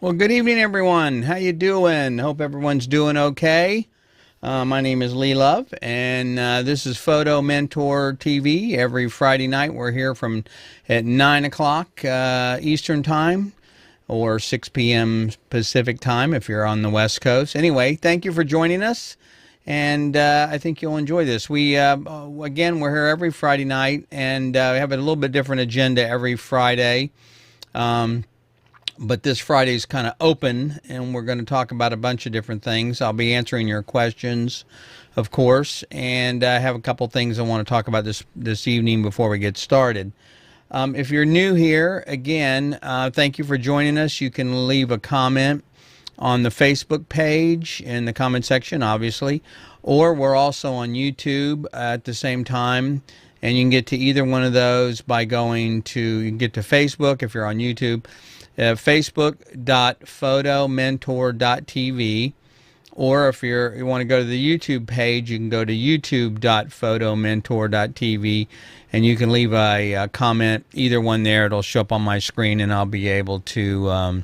Well, good evening, everyone. How you doing? Hope everyone's doing okay. My name is Lee Love, and this is Photo Mentor TV. Every Friday night, we're here from at 9 o'clock Eastern Time or 6 p.m. Pacific Time if you're on the West Coast. Anyway, thank you for joining us, and I think you'll enjoy this. Again, we're here every Friday night, and we have a little bit different agenda every Friday. But this Friday is kind of open, and we're going to talk about a bunch of different things. I'll be answering your questions, of course, and I have a couple things I want to talk about this evening before we get started. If you're new here, again, thank you for joining us. You can leave a comment on the Facebook page in the comment section, obviously, or we're also on YouTube at the same time. And you can get to either one of those by you can get to Facebook if you're on YouTube, facebook.photomentor.tv, or if you want to go to the YouTube page, you can go to youtube.photomentor.tv, and you can leave a comment, either one there. It'll show up on my screen, and I'll be able to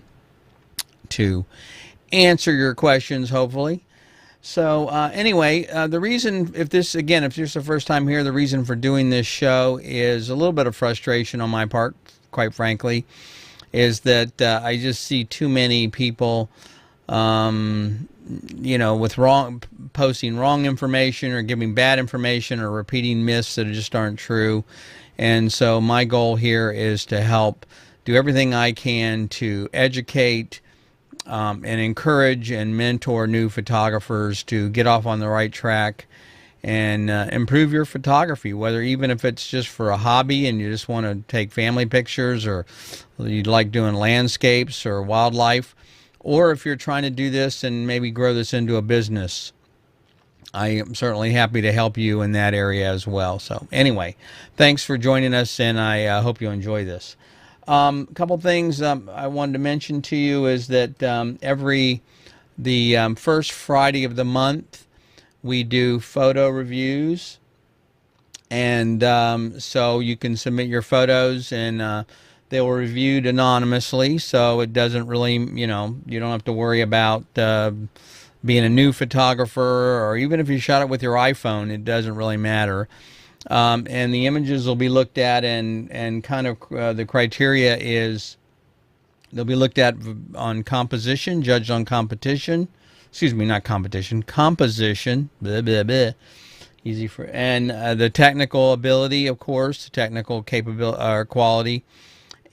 answer your questions, hopefully. So anyway, the reason, if this is the first time here, the reason for doing this show is a little bit of frustration on my part, quite frankly, is that I just see too many people, with posting wrong information or giving bad information or repeating myths that just aren't true. And so my goal here is to help do everything I can to educate and encourage and mentor new photographers to get off on the right track and improve your photography, even if it's just for a hobby and you just want to take family pictures, or you like doing landscapes or wildlife, or if you're trying to do this and maybe grow this into a business. I am certainly happy to help you in that area as well. So anyway, thanks for joining us, and I hope you enjoy this. A couple things I wanted to mention to you is that the first Friday of the month, we do photo reviews, and so you can submit your photos, and they were reviewed anonymously, so it doesn't really, you don't have to worry about being a new photographer, or even if you shot it with your iPhone, it doesn't really matter. And the images will be looked at, and kind of the criteria is they'll be looked at on composition, judged on competition. Excuse me, not competition, composition. Blah, blah, blah. Easy for, and the technical ability, of course, the technical capability or quality,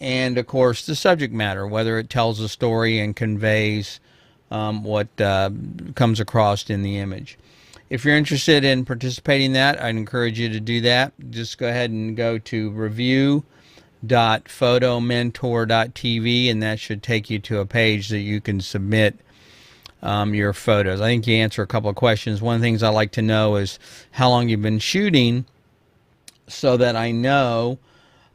and of course the subject matter, whether it tells a story and conveys what comes across in the image. If you're interested in participating in that, I'd encourage you to do that. Just go ahead and go to review.photomentor.tv, and that should take you to a page that you can submit your photos. I think you answer a couple of questions. One of the things I like to know is how long you've been shooting, so that I know,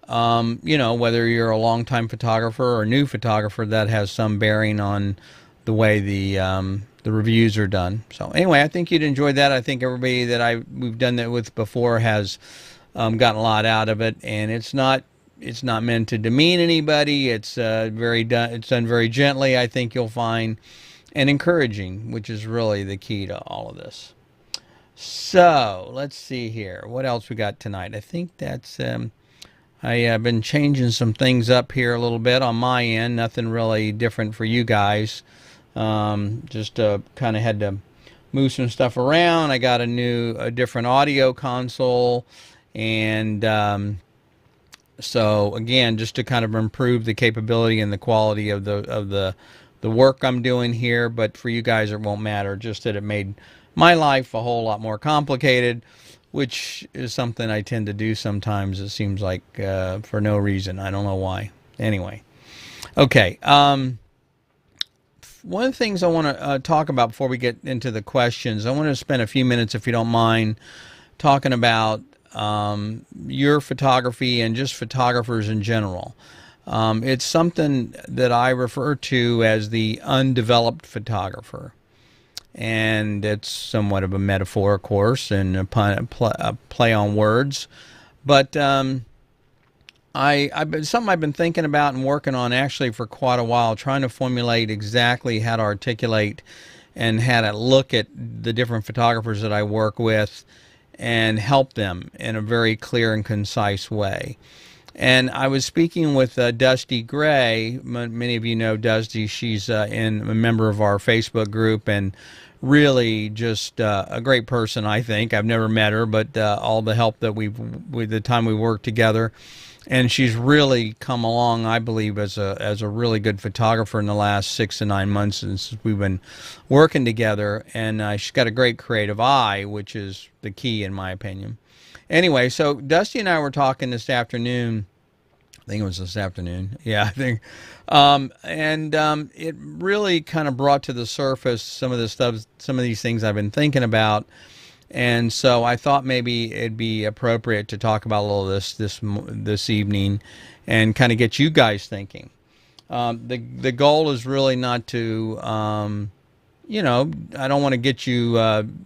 whether you're a longtime photographer or a new photographer. That has some bearing on the way the reviews are done. So anyway, I think you'd enjoy that. I think everybody that we've done that with before has gotten a lot out of it, and it's not meant to demean anybody. It's done very gently, I think you'll find, and encouraging, which is really the key to all of this. So let's see here, what else we got tonight. I think that's I've been changing some things up here a little bit on my end. Nothing really different for you guys. Just kind of had to move some stuff around. I got a different audio console, and so again, just to kind of improve the capability and the quality of the work I'm doing here. But for you guys, it won't matter. Just that it made my life a whole lot more complicated, which is something I tend to do sometimes. It seems like for no reason. I don't know why. Anyway, okay. One of the things I want to talk about before we get into the questions, I want to spend a few minutes, if you don't mind, talking about your photography and just photographers in general. It's something that I refer to as the undeveloped photographer. And it's somewhat of a metaphor, of course, and a play on words. But Something I've been thinking about and working on actually for quite a while, trying to formulate exactly how to articulate and how to look at the different photographers that I work with and help them in a very clear and concise way. And I was speaking with Dusty Gray. Many of you know Dusty. She's a member of our Facebook group and really just a great person, I think. I've never met her, but all the help that with the time we worked together. And she's really come along, I believe, as a really good photographer in the last 6 to 9 months since we've been working together. And she's got a great creative eye, which is the key, in my opinion. Anyway, so Dusty and I were talking this afternoon. I think it was this afternoon. Yeah, I think. It really kind of brought to the surface some of the stuff, some of these things I've been thinking about. And so I thought maybe it'd be appropriate to talk about a little of this evening and kind of get you guys thinking. The goal is really not to, I don't want to get you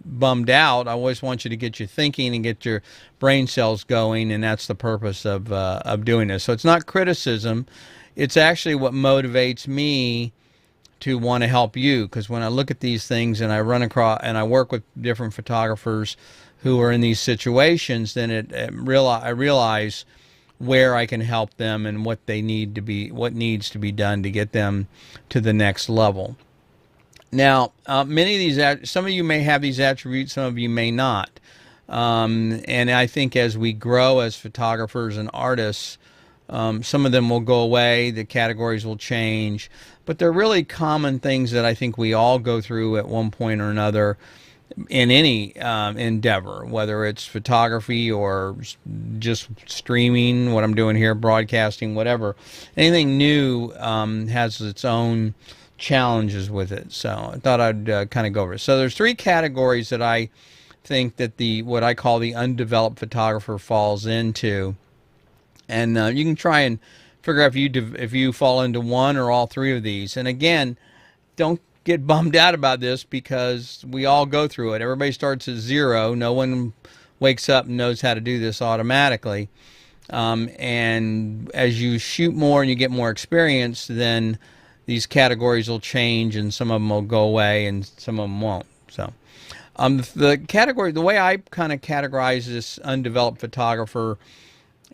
bummed out. I always want you to get you thinking and get your brain cells going, and that's the purpose of doing this. So it's not criticism. It's actually what motivates me to want to help you, because when I look at these things and I run across and I work with different photographers who are in these situations, then I realize where I can help them and what needs to be done to get them to the next level. Now, many of these, some of you may have these attributes, some of you may not. And I think as we grow as photographers and artists, some of them will go away, the categories will change, but they're really common things that I think we all go through at one point or another in any endeavor, whether it's photography or just streaming, what I'm doing here, broadcasting, whatever. Anything new has its own challenges with it. So I thought I'd kind of go over it. So there's 3 categories that I think that what I call the undeveloped photographer falls into. And you can try and figure out if you fall into one or all 3 of these. And again, don't get bummed out about this, because we all go through it. Everybody starts at 0. No one wakes up and knows how to do this automatically. And as you shoot more and you get more experience, then these categories will change, and some of them will go away and some of them won't. So the way I kind of categorize this undeveloped photographer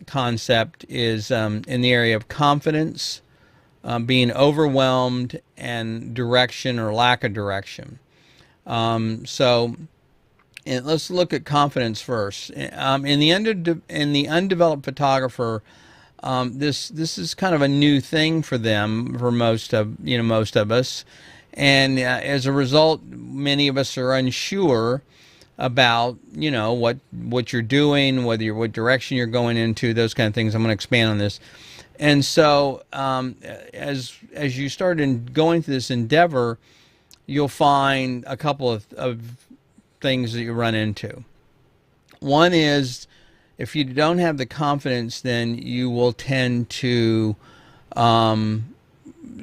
concept is in the area of confidence, being overwhelmed, and direction or lack of direction. So let's look at confidence first. In the undeveloped photographer, this is kind of a new thing for them, for most of us, and as a result, many of us are unsure about what you're doing, what direction you're going into, those kind of things. I'm going to expand on this. And so as you start going through this endeavor, you'll find a couple of things that you run into. One is, if you don't have the confidence, then you will tend to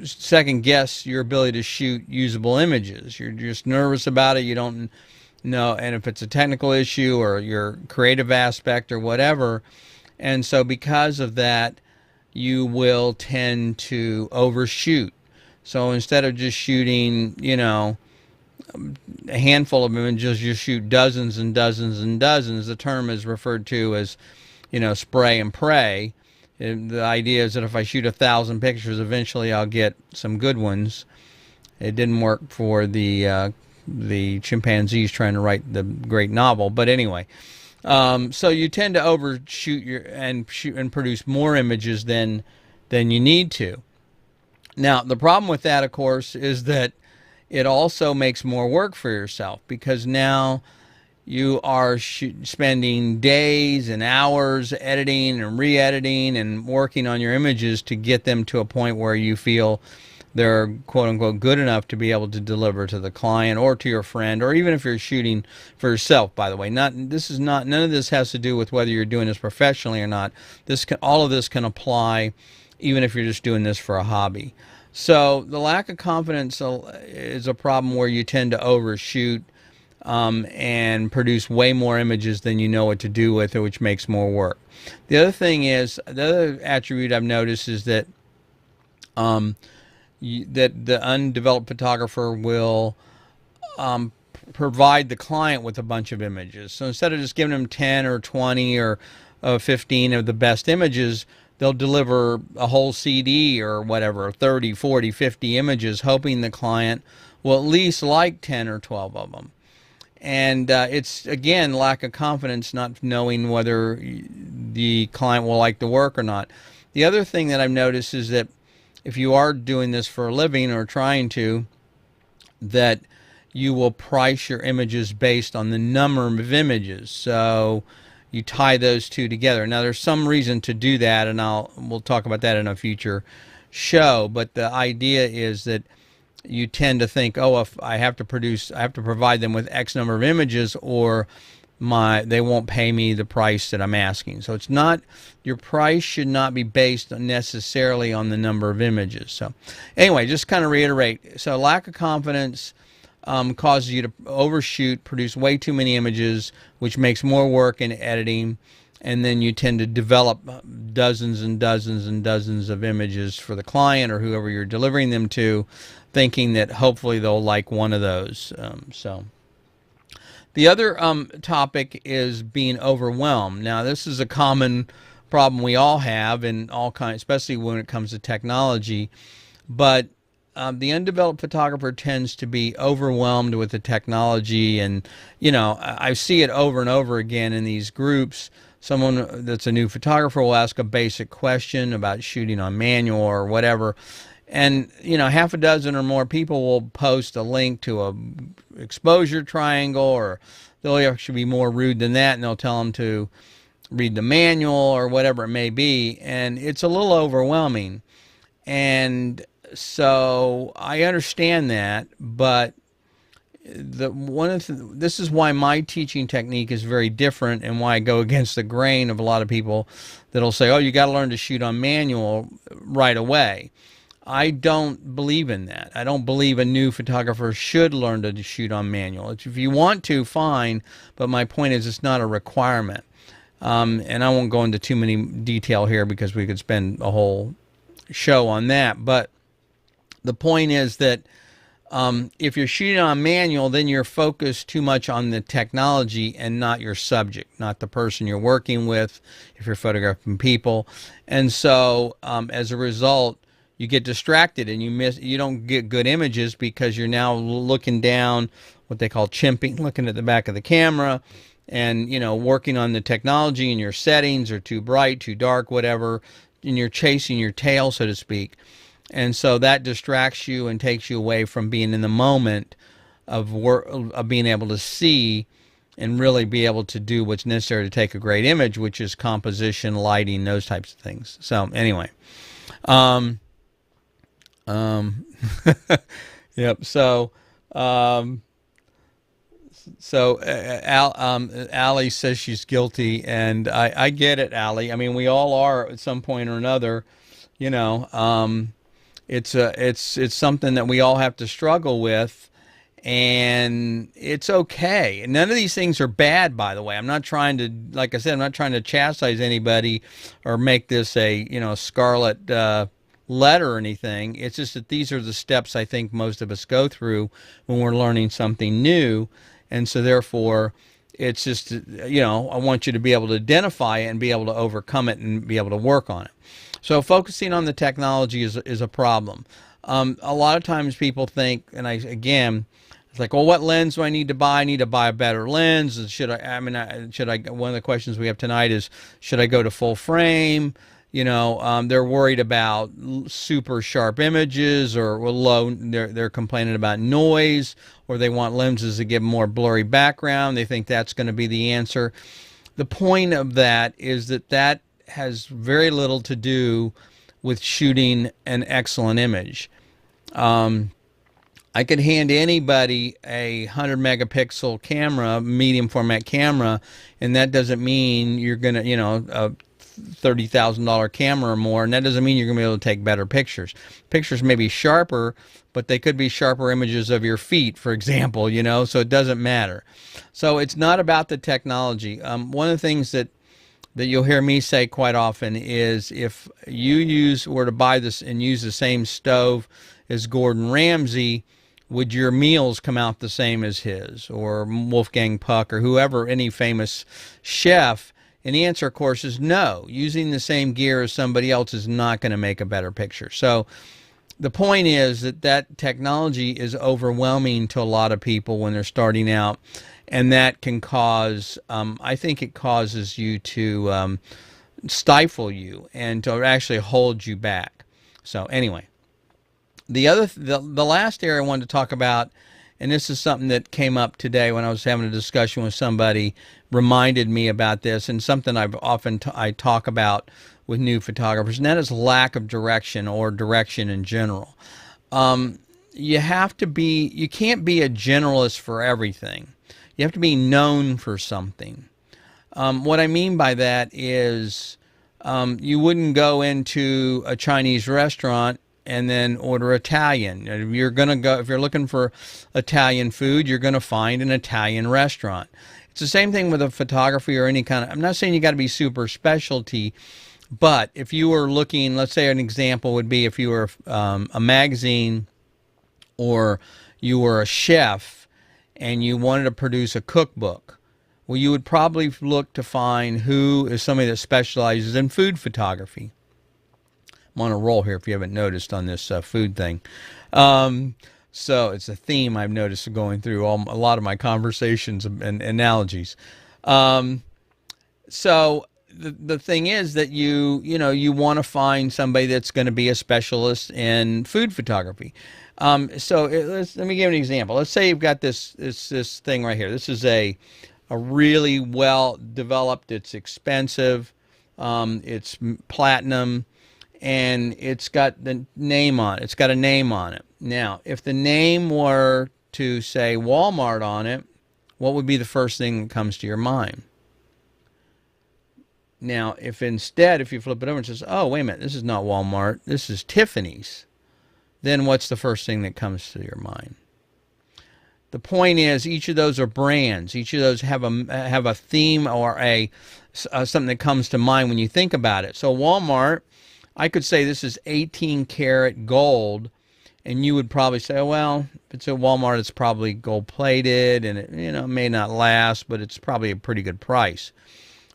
second guess your ability to shoot usable images. You're just nervous about it. You don't know, and if it's a technical issue or your creative aspect or whatever. And so because of that, you will tend to overshoot. So instead of just shooting, a handful of images, you shoot dozens and dozens and dozens. The term is referred to as, spray and pray. And the idea is that if I shoot 1,000 pictures, eventually I'll get some good ones. It didn't work for the chimpanzees trying to write the great novel, but anyway. So you tend to overshoot and produce more images than you need to. Now, the problem with that, of course, is that it also makes more work for yourself, because now you are spending days and hours editing and re-editing and working on your images to get them to a point where you feel they're quote-unquote good enough to be able to deliver to the client or to your friend, or even if you're shooting for yourself, by the way. None of this has to do with whether you're doing this professionally or not. All of this can apply even if you're just doing this for a hobby. So the lack of confidence is a problem where you tend to overshoot and produce way more images than you know what to do with it, which makes more work. The other thing is, the other attribute I've noticed is that that the undeveloped photographer will provide the client with a bunch of images. So instead of just giving them 10 or 20 or 15 of the best images, they'll deliver a whole CD or whatever, 30, 40, 50 images, hoping the client will at least like 10 or 12 of them. And it's, again, lack of confidence, not knowing whether the client will like the work or not. The other thing that I've noticed is that if you are doing this for a living or trying to, that you will price your images based on the number of images. So you tie those two together. Now, there's some reason to do that, and we'll talk about that in a future show. But the idea is that you tend to think, oh, if I have to provide them with X number of images, or they won't pay me the price that I'm asking. So it's not, your price should not be based necessarily on the number of images. So anyway, just kind of reiterate. So lack of confidence causes you to overshoot, produce way too many images, which makes more work in editing, and then you tend to develop dozens and dozens and dozens of images for the client or whoever you're delivering them to, thinking that hopefully they'll like one of those. So the other topic is being overwhelmed. Now, this is a common problem we all have in all kinds, especially when it comes to technology. But the undeveloped photographer tends to be overwhelmed with the technology, and I see it over and over again in these groups. Someone that's a new photographer will ask a basic question about shooting on manual or whatever, and half a dozen or more people will post a link to a exposure triangle, or they'll actually be more rude than that, and they'll tell them to read the manual or whatever it may be, and it's a little overwhelming. And so I understand that, but this is why my teaching technique is very different, and why I go against the grain of a lot of people that'll say, oh, you got to learn to shoot on manual right away. I don't believe in that. I don't believe a new photographer should learn to shoot on manual. If you want to, fine, but my point is it's not a requirement. And I won't go into too many detail here because we could spend a whole show on that. But the point is that if you're shooting on manual, then you're focused too much on the technology and not your subject, not the person you're working with, if you're photographing people. And so as a result, you get distracted and you don't get good images because you're now looking down, what they call chimping, looking at the back of the camera, and working on the technology, and your settings are too bright, too dark, whatever, and you're chasing your tail, so to speak. And so that distracts you and takes you away from being in the moment of being able to see and really be able to do what's necessary to take a great image, which is composition, lighting, those types of things. So anyway, yep. So, Allie says she's guilty, and I get it, Allie. I mean, we all are at some point or another. It's something that we all have to struggle with, and it's okay. None of these things are bad, by the way. I'm not trying to, like I said, I'm not trying to chastise anybody or make this a scarlet letter or anything. It's just that these are the steps I think most of us go through when we're learning something new, and so therefore it's just I want you to be able to identify it and be able to overcome it and be able to work on it. So focusing on the technology is a problem. A lot of times people think, and it's like, well, what lens do I need to buy? I need to buy a better lens. One of the questions we have tonight is, should I go to full frame? They're worried about super sharp images, or low. They're complaining about noise, or they want lenses that give more blurry background. They think that's going to be the answer. The point of that is that has very little to do with shooting an excellent image. I could hand anybody a 100 megapixel camera, medium format camera, and that doesn't mean you're gonna, $30,000 camera or more, and that doesn't mean you're going to be able to take better pictures. Pictures may be sharper, but they could be sharper images of your feet, for example, so it doesn't matter. So it's not about the technology. One of the things that you'll hear me say quite often is, if you were to buy this and use the same stove as Gordon Ramsay, would your meals come out the same as his, or Wolfgang Puck, or whoever, any famous chef? And the answer, of course, is no. Using the same gear as somebody else is not going to make a better picture. So the point is that technology is overwhelming to a lot of people when they're starting out, and that can cause, I think it causes you to stifle you and to actually hold you back. So anyway, the last area I wanted to talk about, and this is something that came up today when I was having a discussion with somebody, reminded me about this, and something I talk about with new photographers, and that is lack of direction, or direction in general. You can't be a generalist for everything. You have to be known for something. What I mean by that is, you wouldn't go into a Chinese restaurant and then order Italian. If you're looking for Italian food, you're going to find an Italian restaurant. It's the same thing with a photography or any kind of, I'm not saying you got to be super specialty, but if you were looking, let's say an example would be if you were a magazine, or you were a chef and you wanted to produce a cookbook, well, you would probably look to find who is somebody that specializes in food photography. I'm on a roll here, if you haven't noticed, on this food thing. So it's a theme I've noticed going through a lot of my conversations and analogies. So the thing is that you want to find somebody that's going to be a specialist in food photography. So let me give an example. Let's say you've got this thing right here. This is a really well developed. It's expensive. It's platinum. And it's got the name on it. It's got a name on it. Now, if the name were to say Walmart on it, what would be the first thing that comes to your mind? Now, if you flip it over and says, oh, wait a minute, this is not Walmart, this is Tiffany's, then what's the first thing that comes to your mind? The point is, each of those are brands. Each of those have a theme, or something that comes to mind when you think about it. So Walmart, I could say this is 18 karat gold, and you would probably say, oh, well, if it's at Walmart, it's probably gold plated, and it may not last, but it's probably a pretty good price.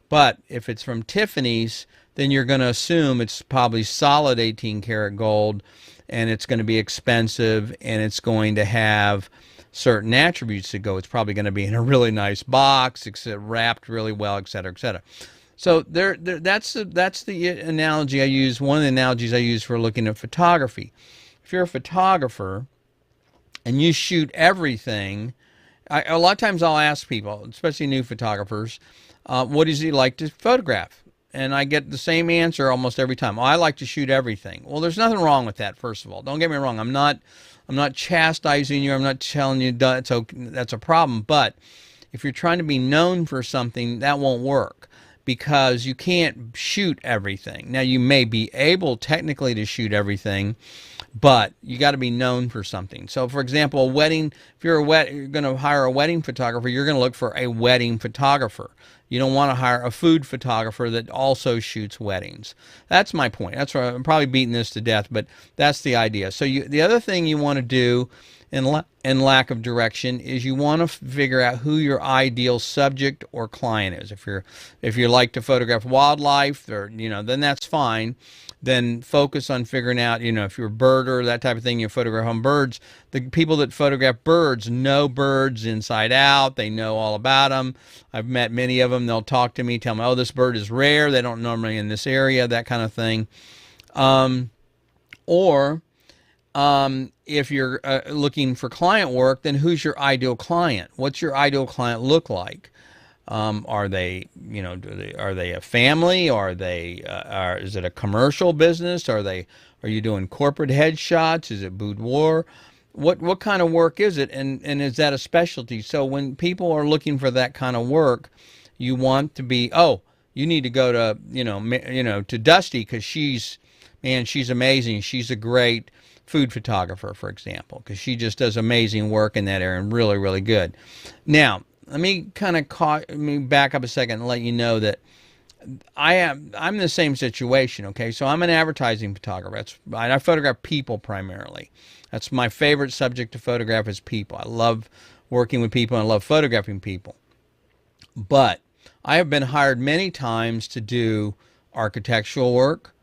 But if it's from Tiffany's, then you're going to assume it's probably solid 18 karat gold, and it's going to be expensive, and it's going to have certain attributes to go. It's probably going to be in a really nice box, wrapped really well, et cetera, et cetera. So that's the analogy I use. One of the analogies I use for looking at photography. If you're a photographer and you shoot everything, a lot of times I'll ask people, especially new photographers, what does he like to photograph? And I get the same answer almost every time. Oh, I like to shoot everything. Well, there's nothing wrong with that. First of all, don't get me wrong. I'm not chastising you. I'm not telling you that's a problem. But if you're trying to be known for something, that won't work, because you can't shoot everything. Now, you may be able technically to shoot everything, but you got to be known for something. So, for example, a wedding, if you're going to hire a wedding photographer, you're going to look for a wedding photographer. You don't want to hire a food photographer that also shoots weddings. That's my point. That's why I'm probably beating this to death, but that's the idea. So the other thing you want to do in lack of direction is you want to figure out who your ideal subject or client is. If you like to photograph wildlife, or then that's fine. Then focus on figuring out, if you're a birder, that type of thing, you photograph on birds. The people that photograph birds know birds inside out. They know all about them. I've met many of them. They'll talk to me, tell me, oh, this bird is rare. They don't normally in this area, that kind of thing. If you're looking for client work, then who's your ideal client? What's your ideal client look like? Are they, are they a family? Is it a commercial business? Are you doing corporate headshots? Is it boudoir? What kind of work is it? And is that a specialty? So when people are looking for that kind of work, you want to be, you need to go to, to Dusty, because she's amazing. She's a great food photographer, for example, because she just does amazing work in that area and really, really good. Now, let me back up a second and let you know that I'm in the same situation. Okay, so I'm an advertising photographer. I photograph people primarily. That's my favorite subject to photograph, is people. I love working with people and I love photographing people. But I have been hired many times to do architectural work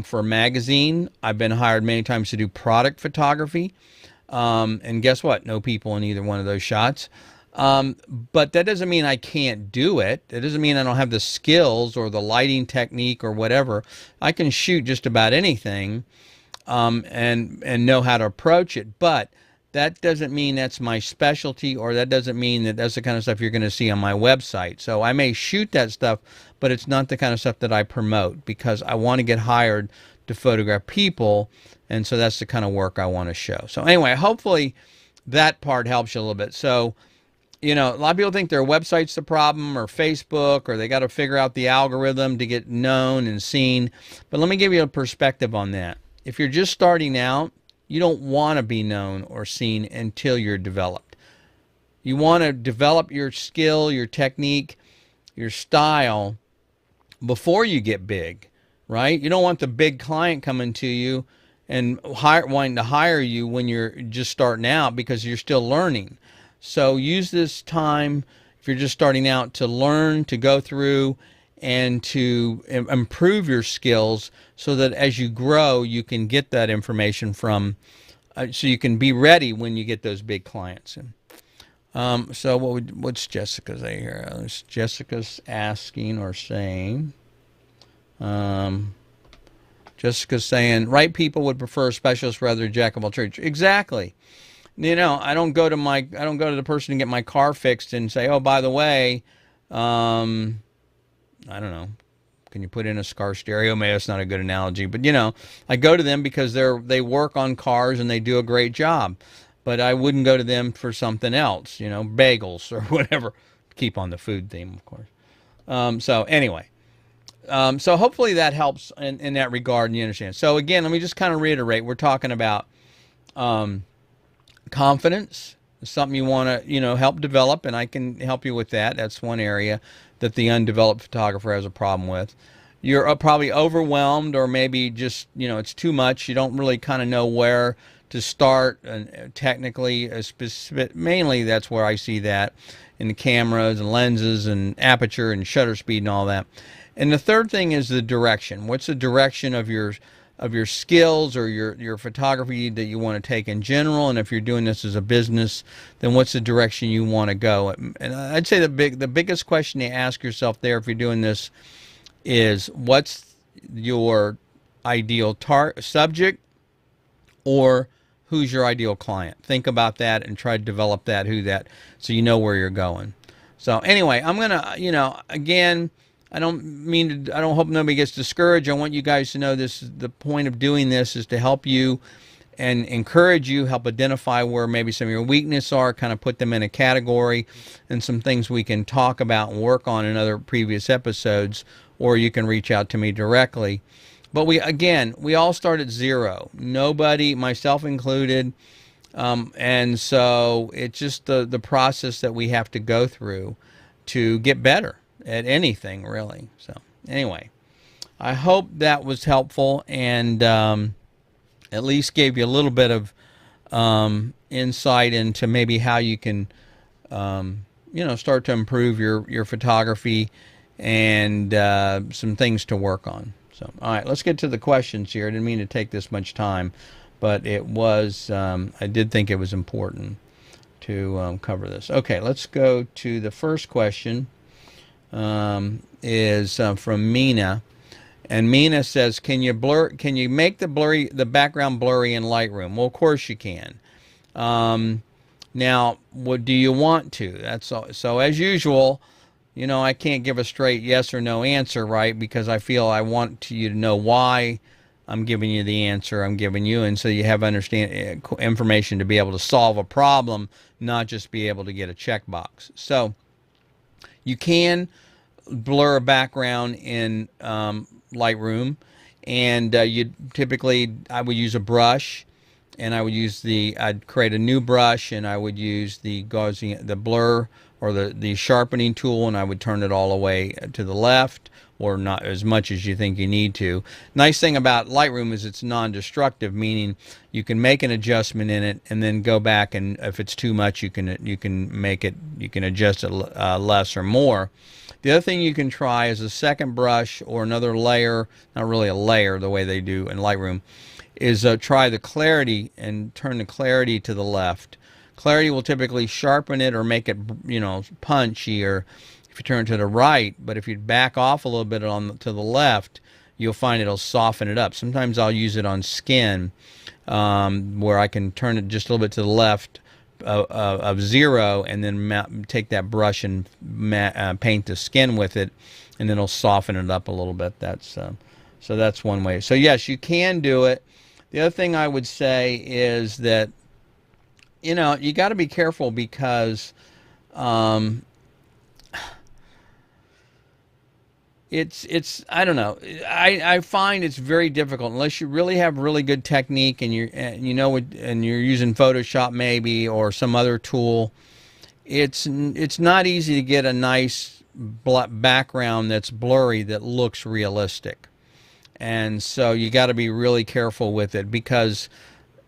for a magazine. I've been hired many times to do product photography. And guess what? No people in either one of those shots. But that doesn't mean I can't do it. It doesn't mean I don't have the skills or the lighting technique or whatever. I can shoot just about anything and know how to approach it. But that doesn't mean that's my specialty, or that doesn't mean that that's the kind of stuff you're going to see on my website. So I may shoot that stuff, but it's not the kind of stuff that I promote, because I want to get hired to photograph people, and so that's the kind of work I want to show. So anyway, hopefully that part helps you a little bit. So, a lot of people think their website's the problem, or Facebook, or they got to figure out the algorithm to get known and seen. But let me give you a perspective on that. If you're just starting out, you don't want to be known or seen until you're developed. You want to develop your skill, your technique, your style before you get big, right? You don't want the big client coming to you and wanting to hire you when you're just starting out, because you're still learning. So use this time, if you're just starting out, to learn, to go through, and to improve your skills, so that as you grow, you can get that information from, so you can be ready when you get those big clients. So what's Jessica say here? Jessica's asking or saying, Jessica's saying, right people would prefer a specialist rather than jack of all trades. Exactly. I don't go to the person to get my car fixed and say, oh, by the way, I don't know, can you put in a car stereo? Maybe that's not a good analogy, but I go to them because they work on cars and they do a great job. But I wouldn't go to them for something else, bagels or whatever. Keep on the food theme, of course. So anyway, so hopefully that helps in that regard, and you understand. So again, let me just kind of reiterate. We're talking about confidence. It's something you want to, help develop, and I can help you with that. That's one area that the undeveloped photographer has a problem with. You're probably overwhelmed, or maybe just, it's too much. You don't really kind of know where to start, and technically, mainly that's where I see that, in the cameras and lenses and aperture and shutter speed and all that. And the third thing is the direction. What's the direction of your skills or your photography that you want to take in general? And if you're doing this as a business, then what's the direction you want to go? And I'd say the biggest question to ask yourself there, if you're doing this, is what's your ideal subject, or who's your ideal client? Think about that and try to develop that, so you know where you're going. So anyway, I'm gonna, again, I don't hope nobody gets discouraged. I want you guys to know this is the point of doing this, is to help you and encourage you, help identify where maybe some of your weaknesses are, kind of put them in a category, and some things we can talk about and work on in other previous episodes, or you can reach out to me directly. But we all start at zero. Nobody, myself included, and so it's just the process that we have to go through to get better at anything, really. So anyway, I hope that was helpful, and at least gave you a little bit of insight into maybe how you can start to improve your photography, and some things to work on. So all right, let's get to the questions here. I didn't mean to take this much time, but it was I did think it was important to cover this. Okay, let's go to the first question. Is from Mina, and Mina says, can you make the background blurry in Lightroom? Well, of course you can. Now, what do you want to? That's all. So as usual, I can't give a straight yes or no answer, right? Because I feel I want you to know why I'm giving you the answer I'm giving you, and so you have information to be able to solve a problem, not just be able to get a checkbox. So you can blur a background in Lightroom, and you typically I would use a brush, and I'd create a new brush, and I would use the Gaussian, the blur or the sharpening tool, and I would turn it all the way to the left, or not as much as you think you need to. Nice thing about Lightroom is it's non-destructive, meaning you can make an adjustment in it and then go back, and if it's too much, you can adjust it less or more. The other thing you can try is a second brush or another layer, not really a layer the way they do in Lightroom, is try the clarity and turn the clarity to the left. Clarity will typically sharpen it or make it, punchy, or if you turn to the right. But if you back off a little bit to the left, you'll find it'll soften it up. Sometimes I'll use it on skin, where I can turn it just a little bit to the left of 0, and then take that brush and paint the skin with it, and then it'll soften it up a little bit. So that's one way. So yes, you can do it. The other thing I would say is that you got to be careful, because it's I don't know. I find it's very difficult unless you really have really good technique, and you're using Photoshop maybe or some other tool. It's not easy to get a nice background that's blurry that looks realistic, and so you got to be really careful with it, because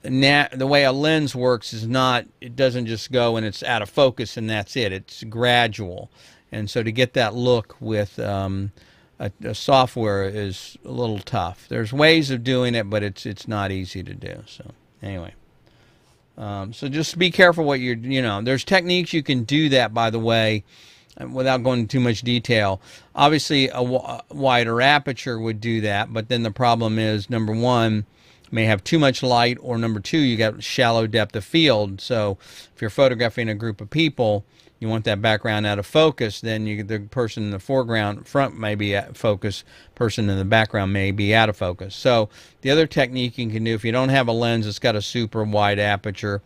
the way a lens works is it doesn't just go and it's out of focus and that's it. It's gradual, and so to get that look with a software is a little tough. There's ways of doing it, but it's not easy to do. So anyway, so just be careful what there's techniques you can do that, by the way, without going into too much detail. Obviously a wider aperture would do that, but then the problem is, number one, may have too much light, or number two, you got shallow depth of field. So if you're photographing a group of people, you want that background out of focus, then the person in the front may be at focus, person in the background may be out of focus. So the other technique you can do, if you don't have a lens that's got a super wide aperture,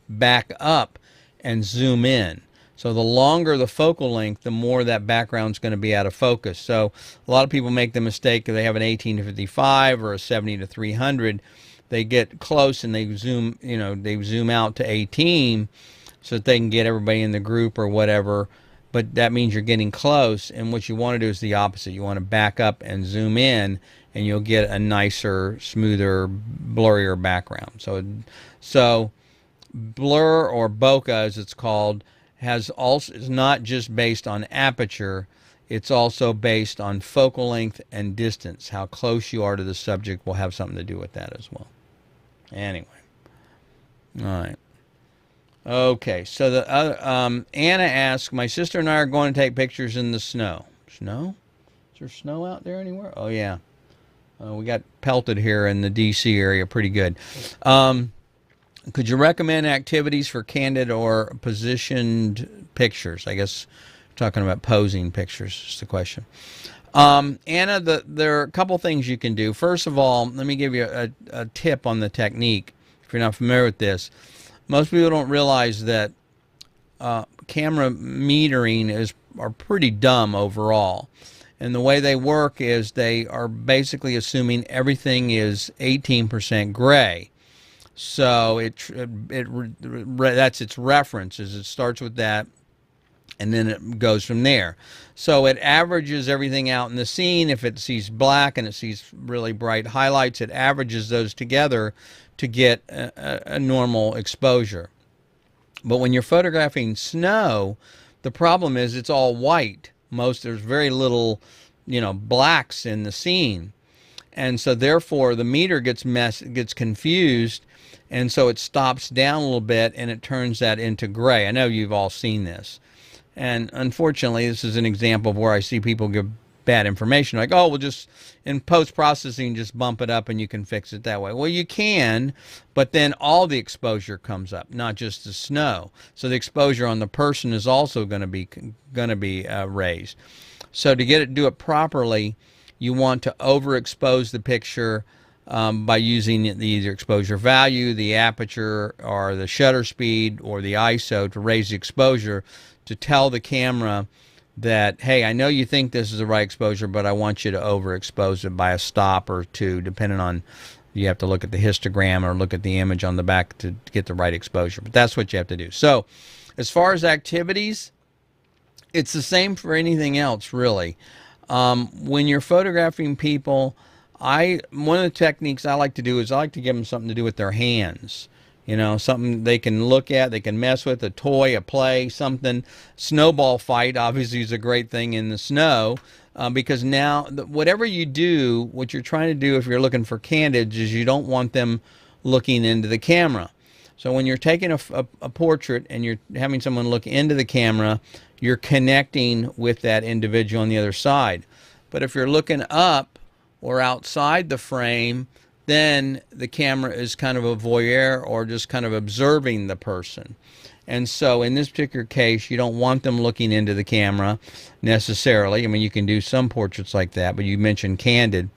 back up and zoom in. So the longer the focal length, the more that background's going to be out of focus. So a lot of people make the mistake that they have an 18-55 or a 70-300. They get close and they zoom out to 18 so that they can get everybody in the group or whatever. But that means you're getting close, and what you want to do is the opposite. You want to back up and zoom in, and you'll get a nicer, smoother, blurrier background. So blur, or bokeh as it's called, is not just based on aperture, it's also based on focal length and distance. How close you are to the subject will have something to do with that as well. Anyway, all right. Okay, so the other Anna asks, my sister and I are going to take pictures in the snow. Snow? Is there snow out there anywhere? Oh yeah, we got pelted here in the DC area pretty good. Could you recommend activities for candid or positioned pictures? I guess talking about posing pictures is the question. Anna, there are a couple things you can do. First of all, let me give you a tip on the technique, if you're not familiar with this. Most people don't realize that camera metering are pretty dumb overall. And the way they work is they are basically assuming everything is 18% gray. So that's its references. It starts with that, and then it goes from there. So it averages everything out in the scene. If it sees black and it sees really bright highlights, it averages those together to get a normal exposure. But when you're photographing snow, the problem is it's all white. There's very little, blacks in the scene. And so therefore the meter gets confused, and so it stops down a little bit and it turns that into gray. I know you've all seen this. And unfortunately, this is an example of where I see people give bad information, like, oh, we'll just, in post-processing, just bump it up and you can fix it that way. Well, you can, but then all the exposure comes up, not just the snow. So the exposure on the person is also going to be raised. So to do it properly, you want to overexpose the picture by using either exposure value, the aperture, or the shutter speed, or the ISO to raise the exposure, to tell the camera that, hey, I know you think this is the right exposure, but I want you to overexpose it by a stop or two, depending on, you have to look at the histogram or look at the image on the back to get the right exposure. But that's what you have to do. So as far as activities, it's the same for anything else, really. When you're photographing people, one of the techniques I like to do is I like to give them something to do with their hands. You know, something they can look at, they can mess with, a toy, a play, something. Snowball fight, obviously, is a great thing in the snow, because now, whatever you do, what you're trying to do if you're looking for candids is you don't want them looking into the camera. So when you're taking a portrait and you're having someone look into the camera, you're connecting with that individual on the other side. But if you're looking up or outside the frame, then the camera is kind of a voyeur or just kind of observing the person. And so in this particular case, you don't want them looking into the camera necessarily. I mean, you can do some portraits like that, but you mentioned candid.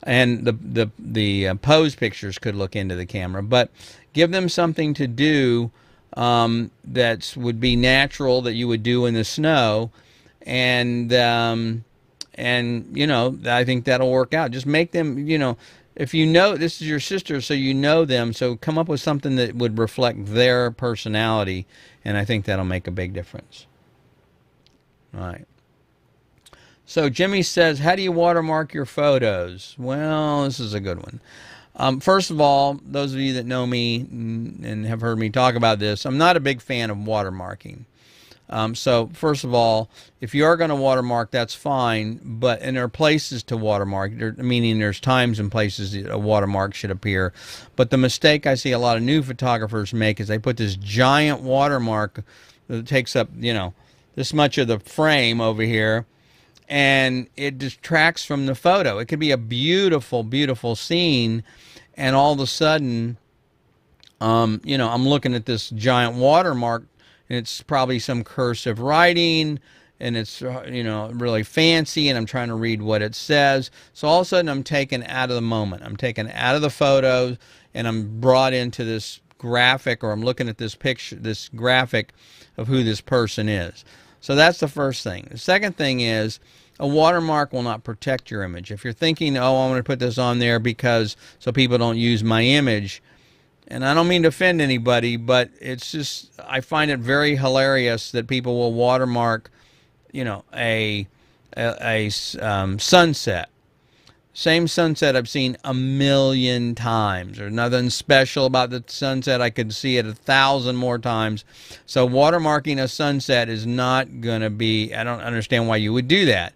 And the pose pictures could look into the camera. But give them something to do that would be natural, that you would do in the snow. And you know, I think that'll work out. Just make them, you know, if you know this is your sister, so you know them, so come up with something that would reflect their personality, and I think that'll make a big difference. All right. So Jimmy says, how do you watermark your photos? Well, this is a good one. First of all, those of you that know me and have heard me talk about this, I'm not a big fan of watermarking. So first of all, if you are going to watermark, that's fine, and there are places to watermark, meaning there's times and places that a watermark should appear. But the mistake I see a lot of new photographers make is they put this giant watermark that takes up, you know, this much of the frame over here, and it distracts from the photo. It could be a beautiful, beautiful scene, and all of a sudden, you know, I'm looking at this giant watermark, and it's probably some cursive writing, and it's, you know, really fancy, and I'm trying to read what it says. So all of a sudden I'm taken out of the moment. I'm taken out of the photos, and I'm brought into this graphic, or I'm looking at this picture, this graphic of who this person is. So that's the first thing. The second thing is, a watermark will not protect your image. If you're thinking, oh, I'm going to put this on there because so people don't use my image, and I don't mean to offend anybody, but it's just, I find it very hilarious that people will watermark, you know, a sunset. Same sunset I've seen 1,000,000 times. There's nothing special about the sunset. I could see it 1,000 more times. So watermarking a sunset is not going to be, I don't understand why you would do that.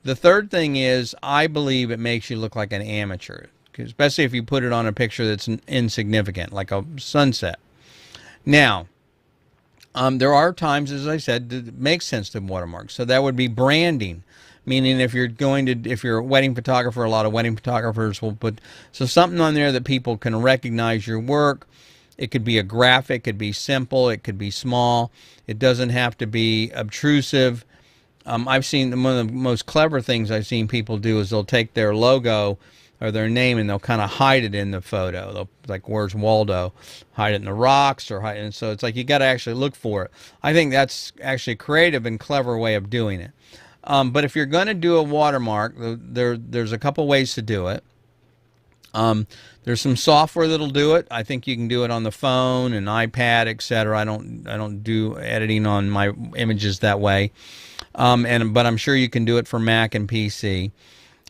The third thing is, I believe it makes you look like an amateur, especially if you put it on a picture that's insignificant, like a sunset. Now, there are times, as I said, that it makes sense to watermark. So that would be branding, meaning if you're a wedding photographer, a lot of wedding photographers will put something on there that people can recognize your work. It could be a graphic, it could be simple, it could be small. It doesn't have to be obtrusive. I've seen one of the most clever things I've seen people do is they'll take their logo or their name, and they'll kind of hide it in the photo. They'll, like, where's Waldo? Hide it in the rocks, or hide it. And so it's like you got to actually look for it. I think that's actually a creative and clever way of doing it. But if you're going to do a watermark, there's a couple ways to do it. There's some software that'll do it. I think you can do it on the phone and iPad, etc. I don't do editing on my images that way. But I'm sure you can do it for Mac and PC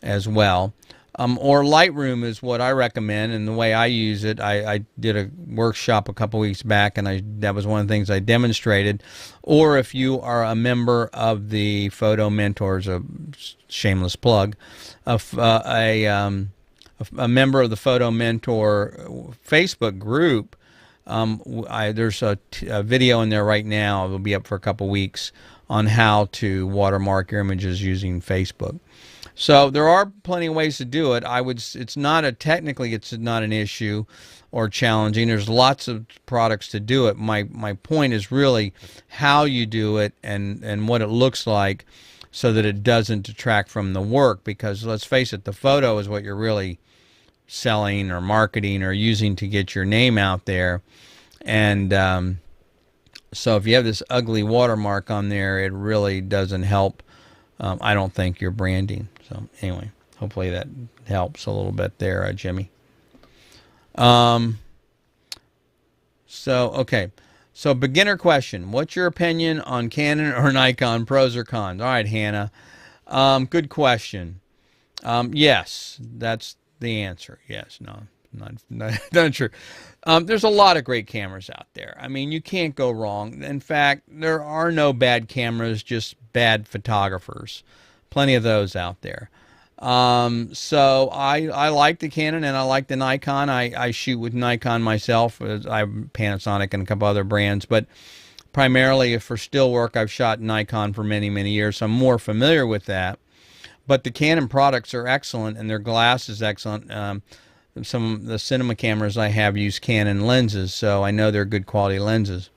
as well. Or Lightroom is what I recommend, and the way I use it, I did a workshop a couple weeks back, and that was one of the things I demonstrated. Or if you are a member of the Photo Mentors, a shameless plug, a member of the Photo Mentor Facebook group, there's a video in there right now. It'll be up for a couple weeks on how to watermark your images using Facebook. So there are plenty of ways to do it. Technically it's not an issue or challenging. There's lots of products to do it. My point is really how you do it and what it looks like, so that it doesn't detract from the work, because let's face it, the photo is what you're really selling or marketing or using to get your name out there. And So if you have this ugly watermark on there, it really doesn't help. I don't think your branding. So anyway, hopefully that helps a little bit there, Jimmy. Okay. So beginner question. What's your opinion on Canon or Nikon, pros or cons? All right, Hannah. Good question. Yes, that's the answer. Yes, no, not true. There's a lot of great cameras out there. I mean, you can't go wrong. In fact, there are no bad cameras, just bad photographers. Plenty of those out there. So I like the Canon and I like the Nikon. I shoot with Nikon myself. I have Panasonic and a couple other brands, but primarily for still work, I've shot Nikon for many, many years, so I'm more familiar with that. But the Canon products are excellent, and their glass is excellent. Some of the cinema cameras I have use Canon lenses, so I know they're good quality lenses.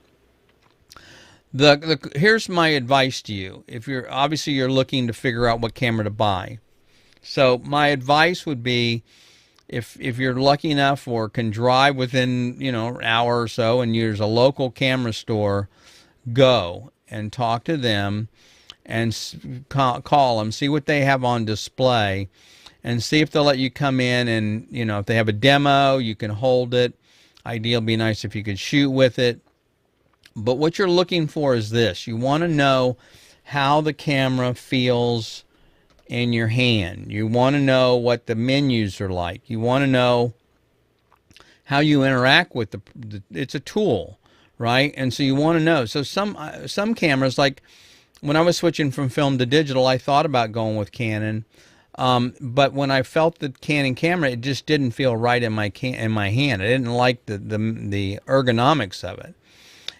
Here's my advice to you. If you're obviously you're looking to figure out what camera to buy. So my advice would be, if you're lucky enough or can drive within an hour or so, and there's a local camera store, go and talk to them and call them, see what they have on display, and see if they'll let you come in and, if they have a demo, you can hold it. Ideal, be nice if you could shoot with it. But what you're looking for is this. You want to know how the camera feels in your hand. You want to know what the menus are like. You want to know how you interact with it's a tool, right? And so you want to know. So some cameras, like when I was switching from film to digital, I thought about going with Canon. But when I felt the Canon camera, it just didn't feel right in my hand. I didn't like the ergonomics of it.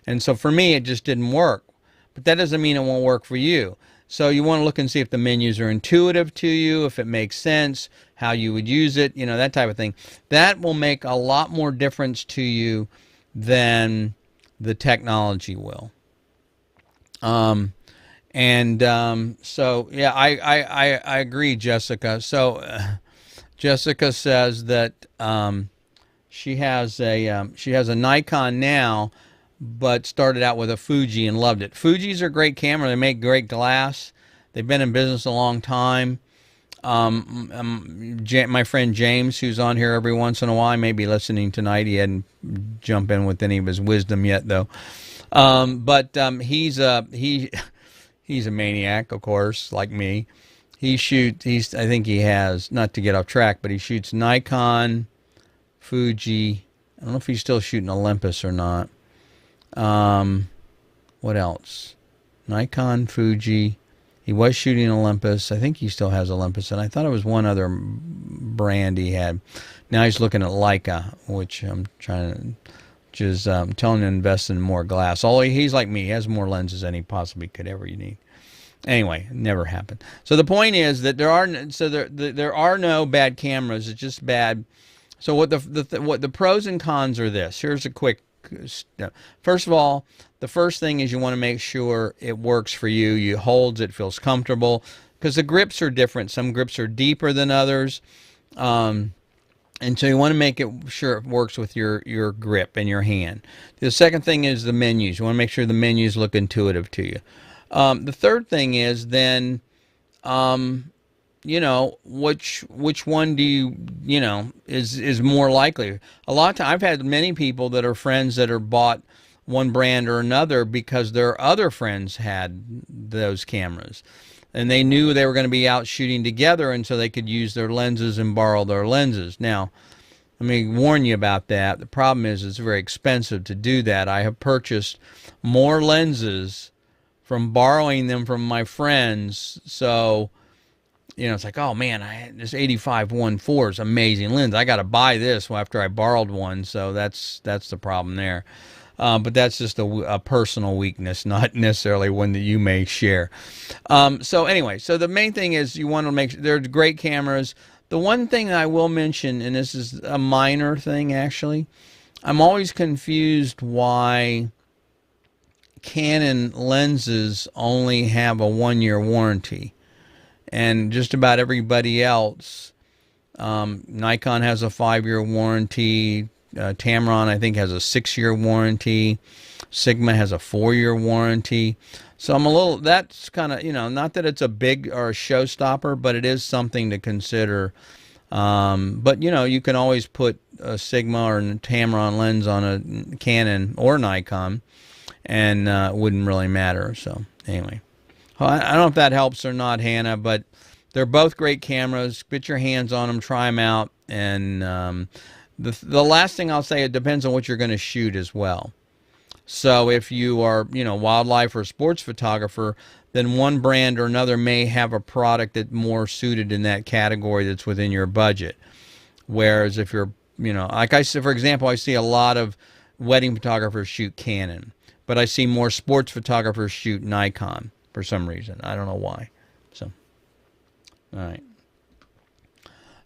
And so for me, it just didn't work. But that doesn't mean it won't work for you. So you want to look and see if the menus are intuitive to you, if it makes sense, how you would use it, that type of thing. That will make a lot more difference to you than the technology will. So yeah, I agree, Jessica. So Jessica says that she has a Nikon now, but started out with a Fuji and loved it. Fujis are a great camera. They make great glass. They've been in business a long time. My friend James, who's on here every once in a while, may be listening tonight. He hadn't jumped in with any of his wisdom yet, though. He's a maniac, of course, like me. I think he has, not to get off track, but he shoots Nikon, Fuji. I don't know if he's still shooting Olympus or not. What else? Nikon, Fuji. He was shooting Olympus. I think he still has Olympus, and I thought it was one other brand he had. Now he's looking at Leica, which I'm telling him to invest in more glass. Although he's like me, he has more lenses than he possibly could ever need. Anyway, never happened. So the point is that there are no bad cameras. It's just bad. So what the pros and cons are this. Here's a quick. First of all, the first thing is you want to make sure it works for you. You holds, it feels comfortable, because the grips are different. Some grips are deeper than others, and so you want to make sure it works with your grip and your hand. The second thing is the menus. You want to make sure the menus look intuitive to you. The third thing is then, which one do you is more likely. A lot of times I've had many people that are friends that are bought one brand or another because their other friends had those cameras, and they knew they were going to be out shooting together, and so they could use their lenses and borrow their lenses. Now, let me warn you about that. The problem is it's very expensive to do that. I have purchased more lenses from borrowing them from my friends. So it's like, oh man, this 85-1.4 is amazing lens. I got to buy this after I borrowed one. So that's the problem there. But that's just a personal weakness, not necessarily one that you may share. So anyway, so the main thing is you want to make sure they're great cameras. The one thing I will mention, and this is a minor thing actually, I'm always confused why Canon lenses only have a 1-year warranty. And just about everybody else, Nikon has a 5-year warranty. Tamron, I think, has a 6-year warranty. Sigma has a 4-year warranty. So I'm a little, that's kind of, not that it's a big or a showstopper, but it is something to consider. But you can always put a Sigma or a Tamron lens on a Canon or Nikon, and it wouldn't really matter. So anyway, I don't know if that helps or not, Hannah, but they're both great cameras. Get your hands on them, try them out, and the last thing I'll say, it depends on what you're going to shoot as well. So if you are, wildlife or sports photographer, then one brand or another may have a product that's more suited in that category that's within your budget. Whereas if you're, like I said, for example, I see a lot of wedding photographers shoot Canon, but I see more sports photographers shoot Nikon for some reason. I don't know why. So, all right.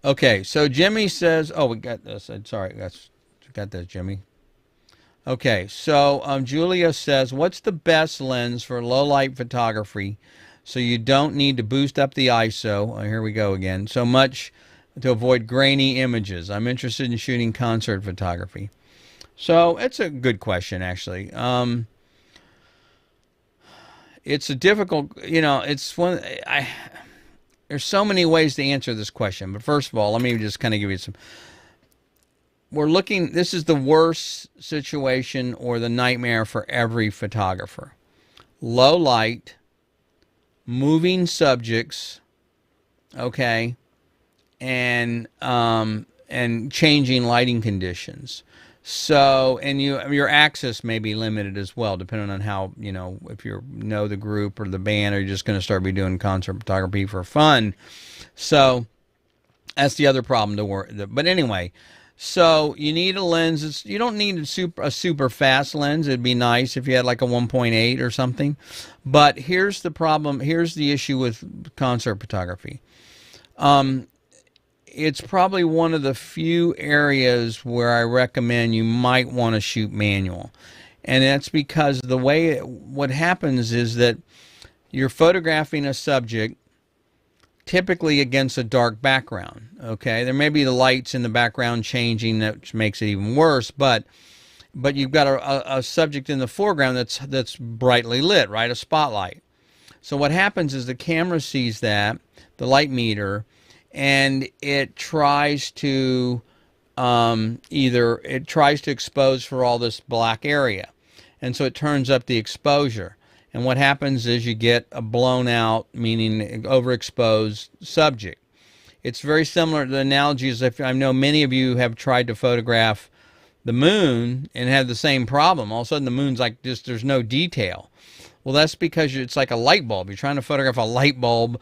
Okay, so Jimmy says, oh, we got this. Sorry, got this, Jimmy. Okay, so Julia says, what's the best lens for low light photography so you don't need to boost up the ISO, here we go again, so much to avoid grainy images? I'm interested in shooting concert photography. So it's a good question, actually. It's a difficult, it's one, there's so many ways to answer this question, but first of all, let me just kind of give you some. This is the worst situation or the nightmare for every photographer. Low light, moving subjects, okay, and changing lighting conditions. So, and your access may be limited as well, depending on how, if you know the group or the band, or you're just going to start be doing concert photography for fun. So that's the other problem to work. But anyway, so you need a lens. You don't need a super fast lens. It'd be nice if you had like a 1.8 or something. But here's the problem. Here's the issue with concert photography. It's probably one of the few areas where I recommend you might want to shoot manual. And that's because what happens is that you're photographing a subject typically against a dark background. Okay, there may be the lights in the background changing, that makes it even worse, but you've got a subject in the foreground that's brightly lit, right? A spotlight. So what happens is the camera sees that, the light meter, and it tries to expose for all this black area, and so it turns up the exposure. And what happens is you get a blown out, meaning overexposed subject. It's very similar to the analogy as if I know many of you have tried to photograph the moon and had the same problem. All of a sudden the moon's like just, there's no detail. Well, that's because it's like a light bulb. You're trying to photograph a light bulb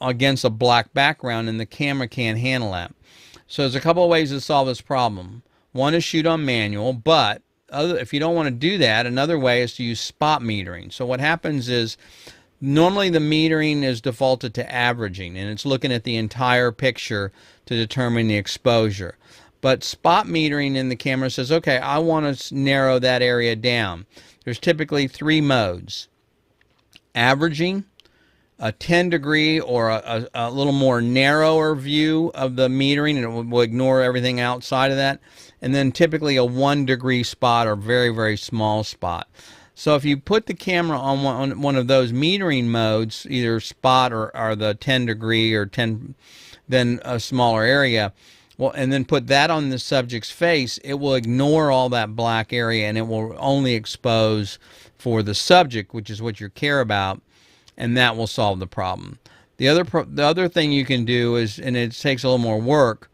against a black background, and the camera can't handle that. So there's a couple of ways to solve this problem. One is shoot on manual, but if you don't want to do that, another way is to use spot metering. So what happens is normally the metering is defaulted to averaging, and it's looking at the entire picture to determine the exposure. But spot metering in the camera says, okay, I want to narrow that area down. There's typically 3 modes: averaging, a 10-degree or a little more narrower view of the metering, and it will ignore everything outside of that, and then typically a 1-degree spot or very, very small spot. So if you put the camera on one of those metering modes, either spot or the 10-degree or 10, then a smaller area, well, and then put that on the subject's face, it will ignore all that black area, and it will only expose for the subject, which is what you care about, and that will solve the problem. The other thing you can do is, and it takes a little more work,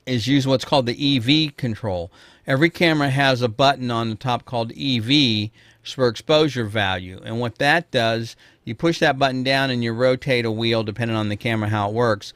is use what's called the EV control. Every camera has a button on the top called EV for exposure value, and what that does, you push that button down and you rotate a wheel depending on the camera how it works,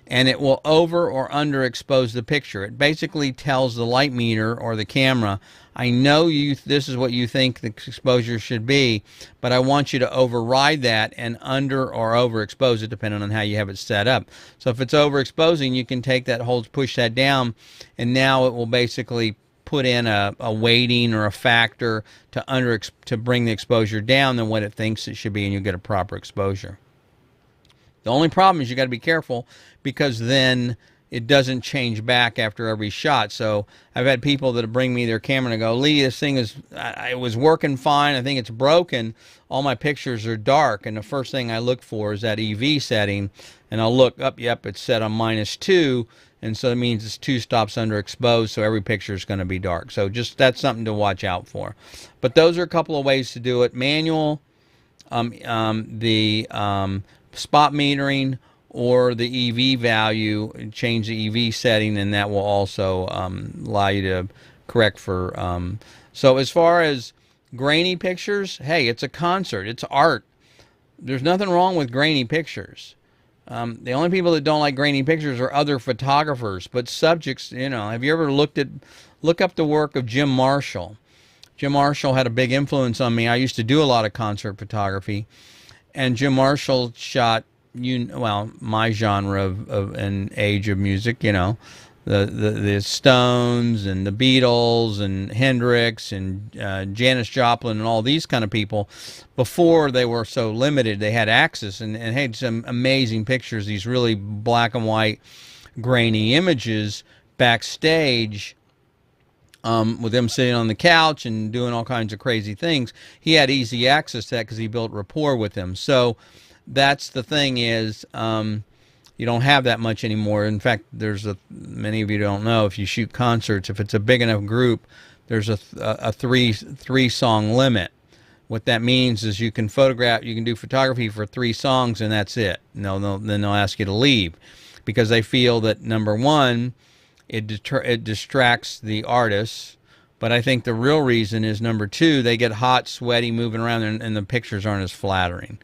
and it will over or underexpose the picture. It basically tells the light meter or the camera, I know this is what you think the exposure should be, but I want you to override that and under or overexpose it depending on how you have it set up. So if it's overexposing, you can take that, push that down, and now it will basically put in a weighting or a factor to bring the exposure down than what it thinks it should be, and you get a proper exposure. The only problem is you got to be careful, because then it doesn't change back after every shot. So I've had people that bring me their camera and go, Lee, this thing is, it was working fine. I think it's broken. All my pictures are dark. And the first thing I look for is that EV setting. And I'll look up, yep, it's set on -2. And so it means it's 2 stops underexposed. So every picture is going to be dark. So just that's something to watch out for. But those are a couple of ways to do it. Manual, spot metering, or the EV value, change the EV setting, and that will also allow you to correct for. So as far as grainy pictures, hey, it's a concert, it's art. There's nothing wrong with grainy pictures. The only people that don't like grainy pictures are other photographers, but subjects, you know, have you ever look up the work of Jim Marshall? Jim Marshall had a big influence on me. I used to do a lot of concert photography, and Jim Marshall shot, well, my genre of and age of music, you know, the Stones and the Beatles and Hendrix and Janis Joplin and all these kind of people. Before they were so limited, they had access and had some amazing pictures, these really black and white grainy images backstage, with them sitting on the couch and doing all kinds of crazy things. He had easy access to that because he built rapport with them. So that's the thing is, you don't have that much anymore. In fact, many of you don't know, if you shoot concerts, if it's a big enough group, there's a three song limit. What that means is you can do photography for 3 songs and that's it. Then they'll ask you to leave because they feel that, number one, it distracts the artists. But I think the real reason is, number 2, they get hot, sweaty, moving around, and the pictures aren't as flattering.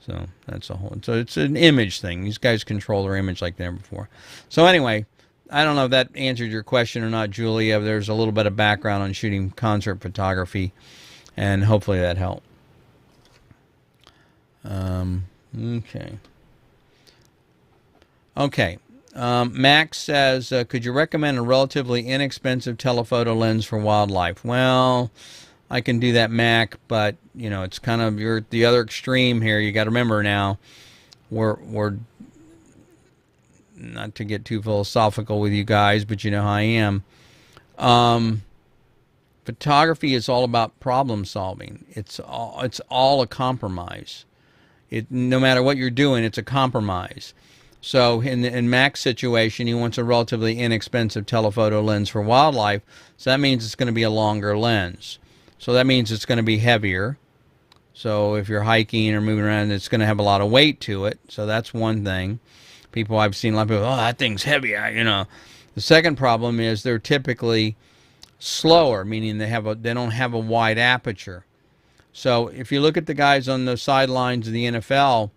So that's a whole. So it's an image thing. These guys control their image like never before. So anyway, I don't know if that answered your question or not, Julia. There's a little bit of background on shooting concert photography, and hopefully that helped. Okay. Okay. Max says, could you recommend a relatively inexpensive telephoto lens for wildlife? Well, I can do that, Mac, but you know, it's kind of, you're at the other extreme here. You got to remember now, we're not to get too philosophical with you guys, but you know how I am. Photography is all about problem solving. It's all a compromise. No matter what you're doing, it's a compromise. So in Mac's situation, he wants a relatively inexpensive telephoto lens for wildlife. So that means it's going to be a longer lens. So that means it's going to be heavier. So if you're hiking or moving around, it's going to have a lot of weight to it. So that's one thing. I've seen a lot of people, oh, that thing's heavy, you know. The second problem is they're typically slower, meaning they don't have a wide aperture. So if you look at the guys on the sidelines of the NFL,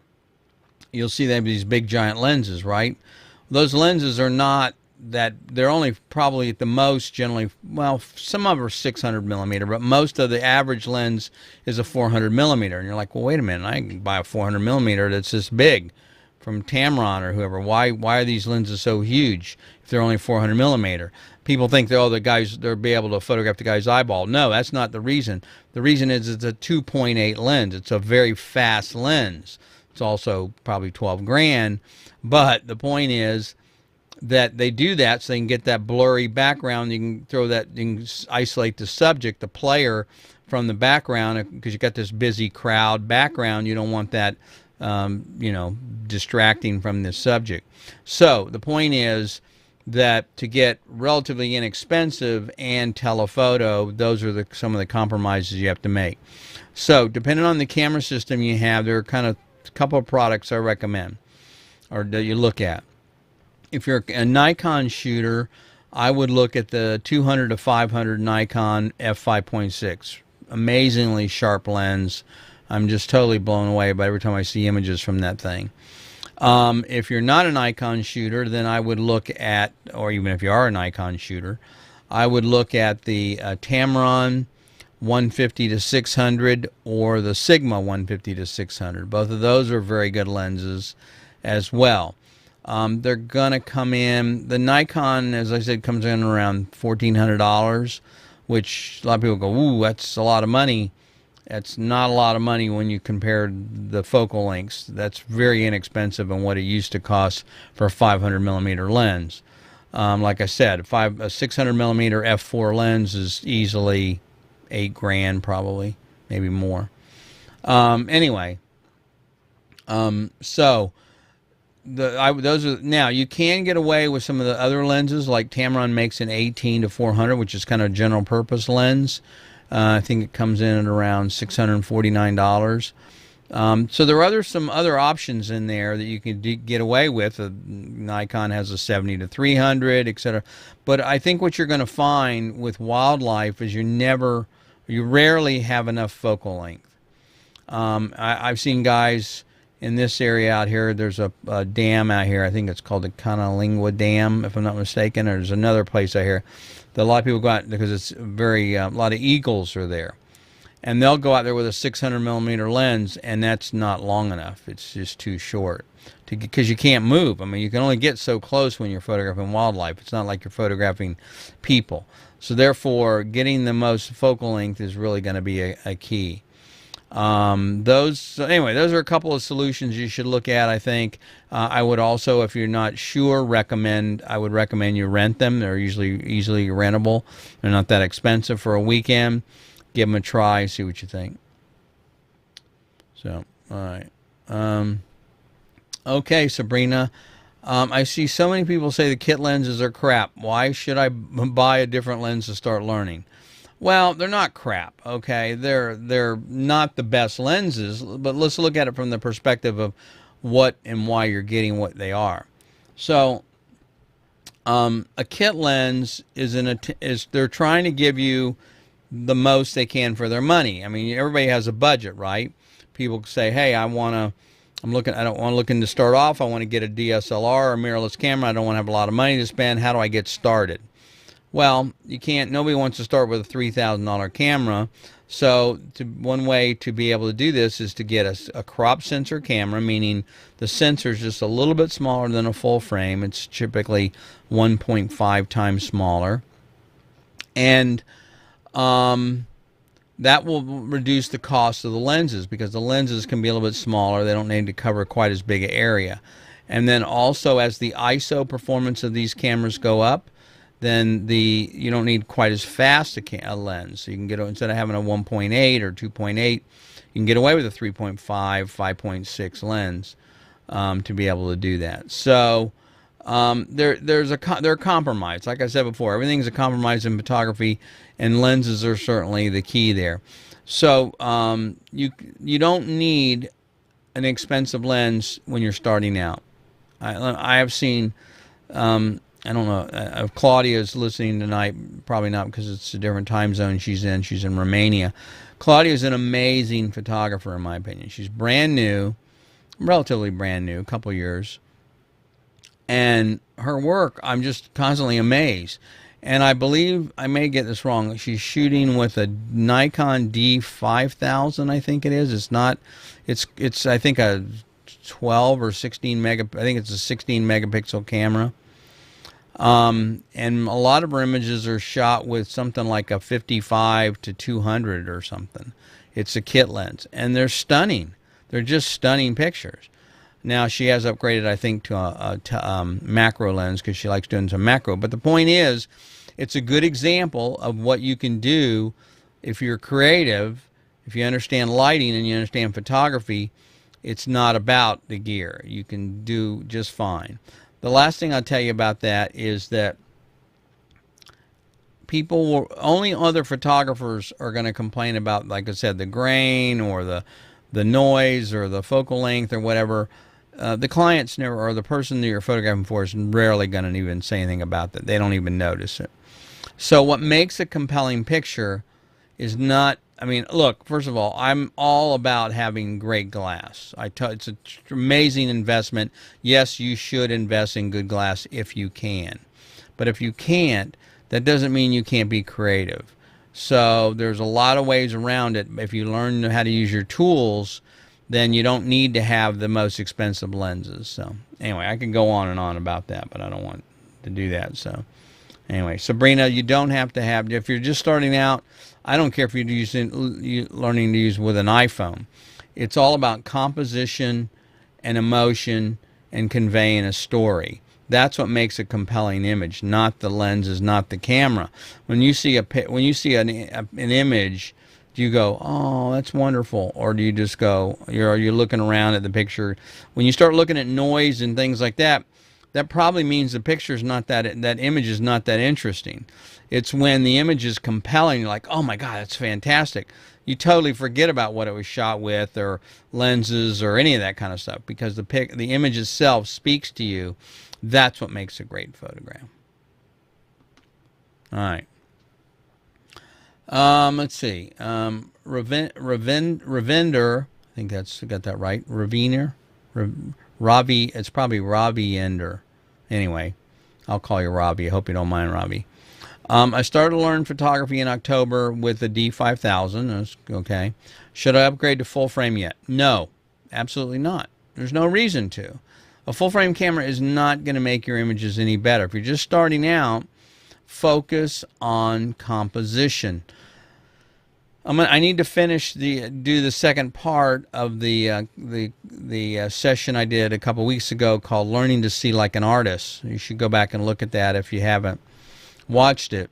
you'll see they have these big giant lenses, right? Those lenses are not that, they're only probably at the most generally, well, some of them are 600 millimeter, but most of the average lens is a 400 millimeter. And you're like, well, wait a minute, I can buy a 400 millimeter that's this big from Tamron or whoever. Why are these lenses so huge if they're only 400 millimeter? People think they'll be able to photograph the guy's eyeball. No, that's not the reason. The reason is it's a 2.8 lens. It's a very fast lens. It's also probably 12 grand. But the point is that they do that so they can get that blurry background. You can isolate the subject, the player, from the background, because you got this busy crowd background. You don't want that, distracting from the subject. So the point is that to get relatively inexpensive and telephoto, those are some of the compromises you have to make. So depending on the camera system you have, there are kind of a couple of products I recommend or that you look at. If you're a Nikon shooter, I would look at the 200 to 500 Nikon f5.6. Amazingly sharp lens. I'm just totally blown away by every time I see images from that thing. If you're not a Nikon shooter, then I would look at, or even if you are a Nikon shooter, I would look at the Tamron 150 to 600 or the Sigma 150 to 600. Both of those are very good lenses as well. They're going to come in, the Nikon, as I said, comes in around $1,400, which a lot of people go, ooh, that's a lot of money. That's not a lot of money when you compare the focal lengths. That's very inexpensive in what it used to cost for a 500 millimeter lens. Like I said, a 600 millimeter f4 lens is easily $8 grand, probably, maybe more. Anyway, so those are, now you can get away with some of the other lenses, like Tamron makes an 18 to 400, which is kind of a general purpose lens. I think it comes in at around $649. So there are some other options in there that you can get away with. Nikon has a 70 to 300, etc. But I think what you're going to find with wildlife is you rarely have enough focal length. I've seen guys in this area out here. There's a dam out here. I think it's called the Conalingua Dam, if I'm not mistaken. Or there's another place out here that a lot of people go out because it's a lot of eagles are there. And they'll go out there with a 600 millimeter lens, and that's not long enough. It's just too short because you can't move. I mean, you can only get so close when you're photographing wildlife. It's not like you're photographing people. So therefore, getting the most focal length is really going to be a key. Those are a couple of solutions you should look at, I think. I would also, if you're not sure, I would recommend you rent them. They're usually easily rentable. They're not that expensive for a weekend. Give them a try, see what you think. So, all right. Okay, Sabrina. I see so many people say the kit lenses are crap. Why should I buy a different lens to start learning? Well, they're not crap, okay? They're not the best lenses, but let's look at it from the perspective of what and why you're getting what they are. So, a kit lens is they're trying to give you the most they can for their money. I mean, everybody has a budget, right? People say, "Hey, I don't want to start off. I want to get a DSLR or a mirrorless camera. I don't want to have a lot of money to spend. How do I get started?" Well, you can't. Nobody wants to start with a $3,000 camera. So one way to be able to do this is to get a crop sensor camera, meaning the sensor is just a little bit smaller than a full frame. It's typically 1.5 times smaller. And that will reduce the cost of the lenses because the lenses can be a little bit smaller. They don't need to cover quite as big an area. And then also, as the ISO performance of these cameras go up, then you don't need quite as fast a lens. So you can instead of having a 1.8 or 2.8, you can get away with a 3.5, 5.6 lens to be able to do that. So they're compromised. Like I said before, everything's a compromise in photography, and lenses are certainly the key there. So you don't need an expensive lens when you're starting out. I have seen, I don't know if Claudia's listening tonight. Probably not, because it's a different time zone she's in. She's in Romania. Claudia's an amazing photographer, in my opinion. She's brand new, relatively brand new, a couple years. And her work, I'm just constantly amazed. And I believe, I may get this wrong, she's shooting with a Nikon D5000, I think it is. It's not, it's I think a 12 or 16 I think it's a 16 megapixel camera. And a lot of her images are shot with something like a 55 to 200 or something. It's a kit lens, and they're stunning. They're just stunning pictures. Now, she has upgraded, I think, to a macro lens because she likes doing some macro. But the point is, it's a good example of what you can do if you're creative, if you understand lighting and you understand photography. It's not about the gear. You can do just fine. The last thing I'll tell you about that is that only other photographers are going to complain about, like I said, the grain or the noise or the focal length or whatever. The clients never, or the person that you're photographing for, is rarely going to even say anything about that. They don't even notice it. So what makes a compelling picture is not, I mean, look, first of all, I'm all about having great glass. It's an amazing investment. Yes, you should invest in good glass if you can. But if you can't, that doesn't mean you can't be creative. So there's a lot of ways around it. If you learn how to use your tools, then you don't need to have the most expensive lenses. So anyway, I can go on and on about that, but I don't want to do that. So anyway, Sabrina, you don't have to have, if you're just starting out, I don't care if you're learning to use with an iPhone. It's all about composition and emotion and conveying a story. That's what makes a compelling image, not the lenses, not the camera. When you see an image, do you go, "Oh, that's wonderful," or do you just go, you're looking around at the picture? When you start looking at noise and things like that, that probably means the picture's not that image is not that interesting. It's when the image is compelling, you're like, "Oh my God, that's fantastic." You totally forget about what it was shot with, or lenses, or any of that kind of stuff, because the image itself speaks to you. That's what makes a great photograph. All right. Let's see. Ravinder, I think that's got that right. Ravi. It's probably Ravi Ender. Anyway, I'll call you Ravi. I hope you don't mind, Ravi. I started to learn photography in October with the D5000. That's okay. Should I upgrade to full frame yet? No, absolutely not. There's no reason to. A full frame camera is not going to make your images any better. If you're just starting out, focus on composition. I need to do the second part of the session I did a couple weeks ago called "Learning to See Like an Artist." You should go back and look at that if you haven't watched it.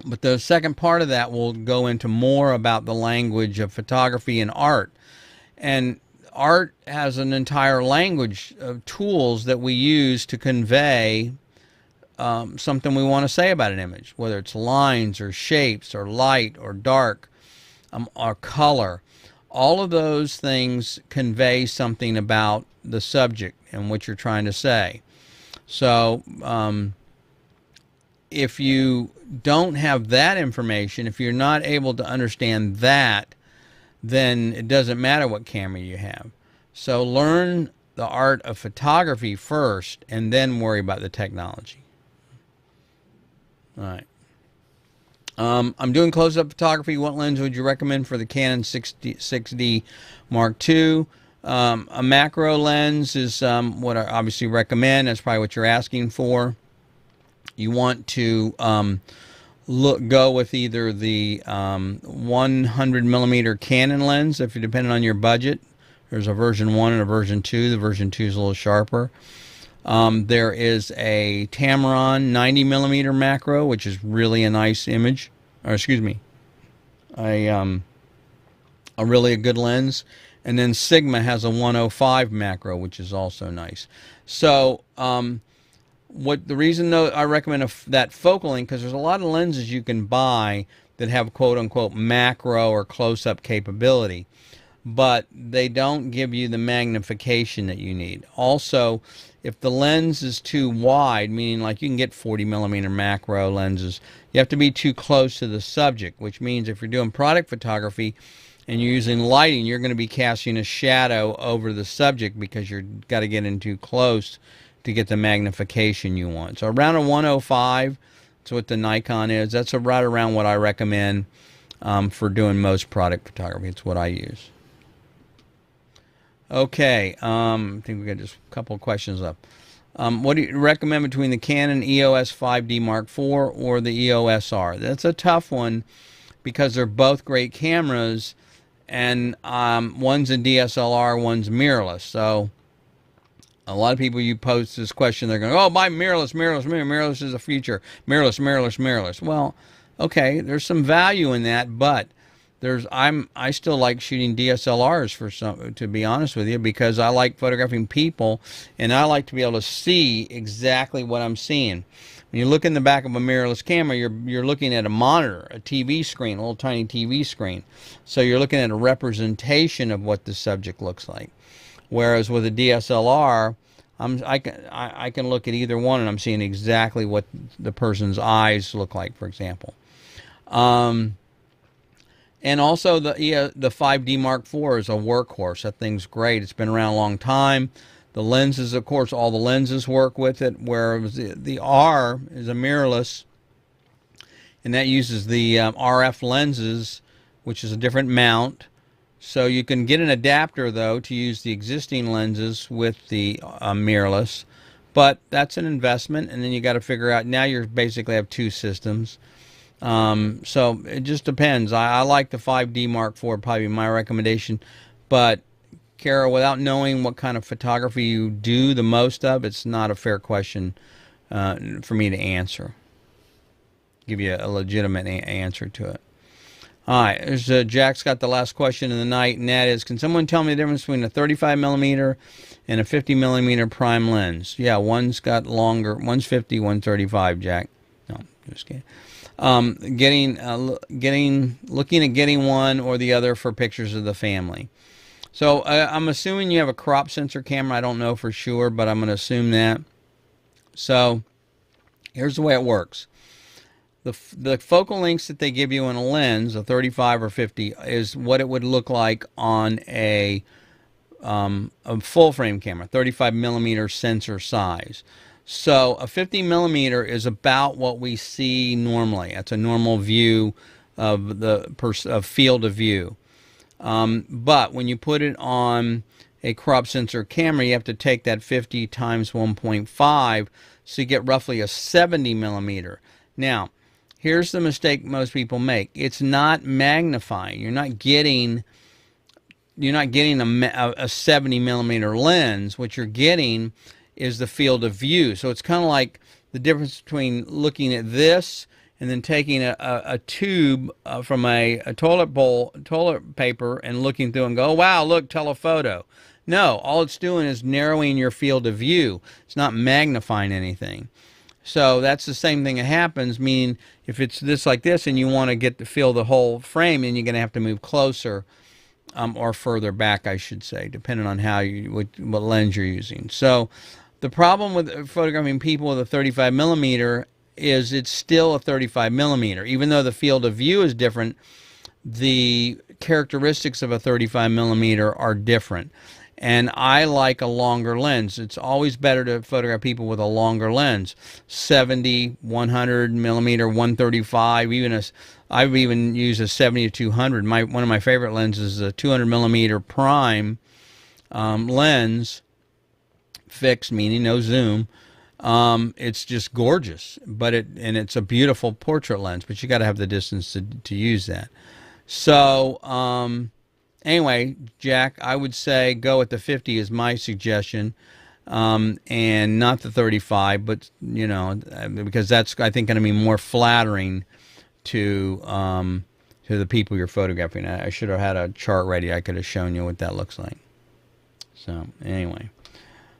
But the second part of that will go into more about the language of photography and art. And art has an entire language of tools that we use to convey something we want to say about an image, whether it's lines or shapes or light or dark or color. All of those things convey something about the subject and what you're trying to say. So if you don't have that information, if you're not able to understand that, then it doesn't matter what camera you have. So learn the art of photography first and then worry about the technology. All right. I'm doing close-up photography. What lens would you recommend for the Canon 6D Mark II? A macro lens is what I obviously recommend. That's probably what you're asking for. You want to go with either the 100 millimeter Canon lens, if you're depending on your budget. There's a version 1 and a version 2. The version 2 is a little sharper. There is a Tamron 90 millimeter macro, which is really a nice image, or excuse me, a really good lens. And then Sigma has a 105 macro, which is also nice. So the reason though I recommend that focal length, because there's a lot of lenses you can buy that have quote unquote macro or close-up capability, but they don't give you the magnification that you need. Also, if the lens is too wide, meaning like you can get 40 millimeter macro lenses, you have to be too close to the subject, which means if you're doing product photography and you're using lighting, you're going to be casting a shadow over the subject because you've got to get in too close to get the magnification you want. So around a 105, that's what the Nikon is. That's right around what I recommend for doing most product photography. It's what I use. Okay, I think we got just a couple of questions up. What do you recommend between the Canon EOS 5D Mark IV or the EOS R? That's a tough one because they're both great cameras, and one's a DSLR, one's mirrorless. So a lot of people, you post this question, they're going, "Oh, buy mirrorless, mirrorless is the future, mirrorless." Well, okay, there's some value in that, but I still like shooting DSLRs to be honest with you, because I like photographing people and I like to be able to see exactly what I'm seeing. When you look in the back of a mirrorless camera, you're looking at a monitor, a TV screen, a little tiny TV screen. So you're looking at a representation of what the subject looks like. Whereas with a DSLR, I can look at either one and I'm seeing exactly what the person's eyes look like, for example. And also the 5D Mark IV is a workhorse. That thing's great. It's been around a long time. The lenses, of course, all the lenses work with it, whereas the R is a mirrorless, and that uses the RF lenses, which is a different mount. So you can get an adapter, though, to use the existing lenses with the mirrorless, but that's an investment, and then you got to figure out, now you basically have two systems. So it just depends. I like the 5D Mark IV, probably my recommendation, but Kara, without knowing what kind of photography you do the most of, it's not a fair question for me to answer. Give you a legitimate answer to it. All right, there's Jack's got the last question of the night, and that is, can someone tell me the difference between a 35 millimeter and a 50 millimeter prime lens? Yeah, one's got longer, one's 50, one's 35, Jack. No, just kidding. Looking at getting one or the other for pictures of the family. So I'm assuming you have a crop sensor camera. I don't know for sure, but I'm going to assume that. So here's the way it works. The focal lengths that they give you in a lens, a 35 or 50, is what it would look like on a full frame camera, 35 millimeter sensor size. So a 50 millimeter is about what we see normally. That's a normal view of the field of view. But when you put it on a crop sensor camera, you have to take that 50 times 1.5, so you get roughly a 70 millimeter. Now, here's the mistake most people make. It's not magnifying. You're not getting a 70 millimeter lens. What you're getting is the field of view. So it's kind of like the difference between looking at this and then taking a tube from a toilet paper and looking through and go, oh, wow, look, telephoto. No, all it's doing is narrowing your field of view. It's not magnifying anything. So that's the same thing that happens, meaning if it's this like this and you want to get to feel the whole frame, then you're going to have to move closer or further back, I should say, depending on how what lens you're using. So the problem with photographing people with a 35 millimeter is it's still a 35 millimeter. Even though the field of view is different, the characteristics of a 35 millimeter are different. And I like a longer lens. It's always better to photograph people with a longer lens. 70, 100 millimeter, 135, I've even used a 70 to 200. One of my favorite lenses is a 200 millimeter prime lens, fixed, meaning no zoom. It's just gorgeous, and it's a beautiful portrait lens, but you got to have the distance to use that. So, anyway, Jack, I would say go with the 50 is my suggestion, and not the 35, but, you know, because that's, I think, going to be more flattering to the people you're photographing. I should have had a chart ready. I could have shown you what that looks like. So, anyway.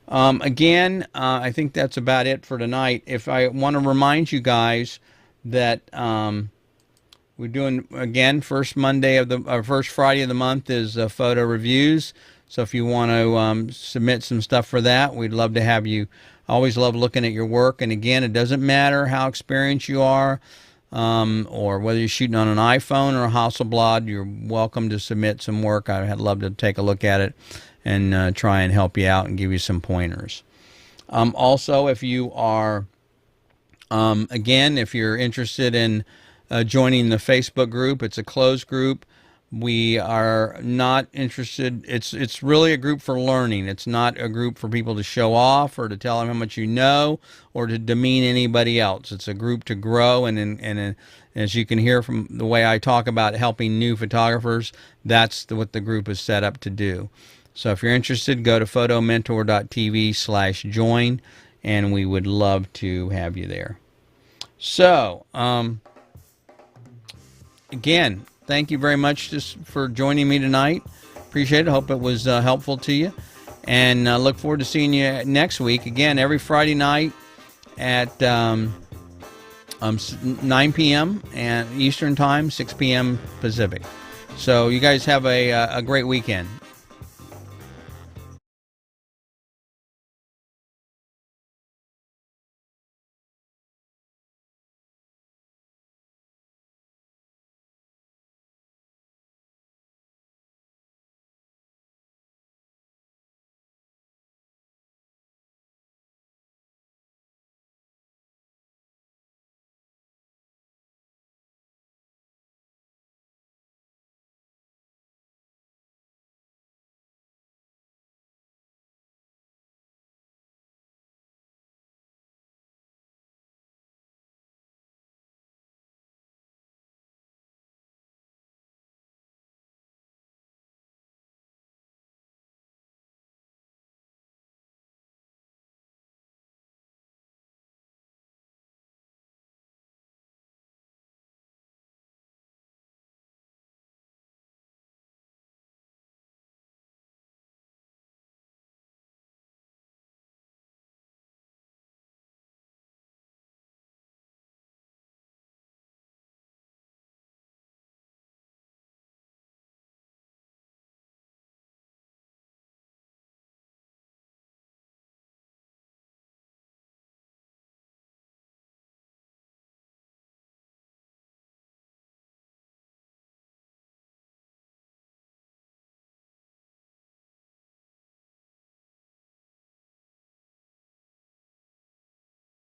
Again, I think that's about it for tonight. If I want to remind you guys that we're doing, again, first Friday of the month is photo reviews. So if you want to submit some stuff for that, we'd love to have you. I always love looking at your work. And again, it doesn't matter how experienced you are or whether you're shooting on an iPhone or a Hasselblad, you're welcome to submit some work. I'd love to take a look at it and try and help you out and give you some pointers. Also, if you are, again, if you're interested in joining the Facebook group, it's a closed group. We are not interested. It's really a group for learning. It's not a group for people to show off or to tell them how much you know or to demean anybody else. It's a group to grow, and as you can hear from the way I talk about helping new photographers, that's what the group is set up to do. So if you're interested, go to photomentor.tv/join, and we would love to have you there. So, again, thank you very much just for joining me tonight. Appreciate it. Hope it was helpful to you. And look forward to seeing you next week. Again, every Friday night at 9 p.m. and Eastern Time, 6 p.m. Pacific. So you guys have a great weekend.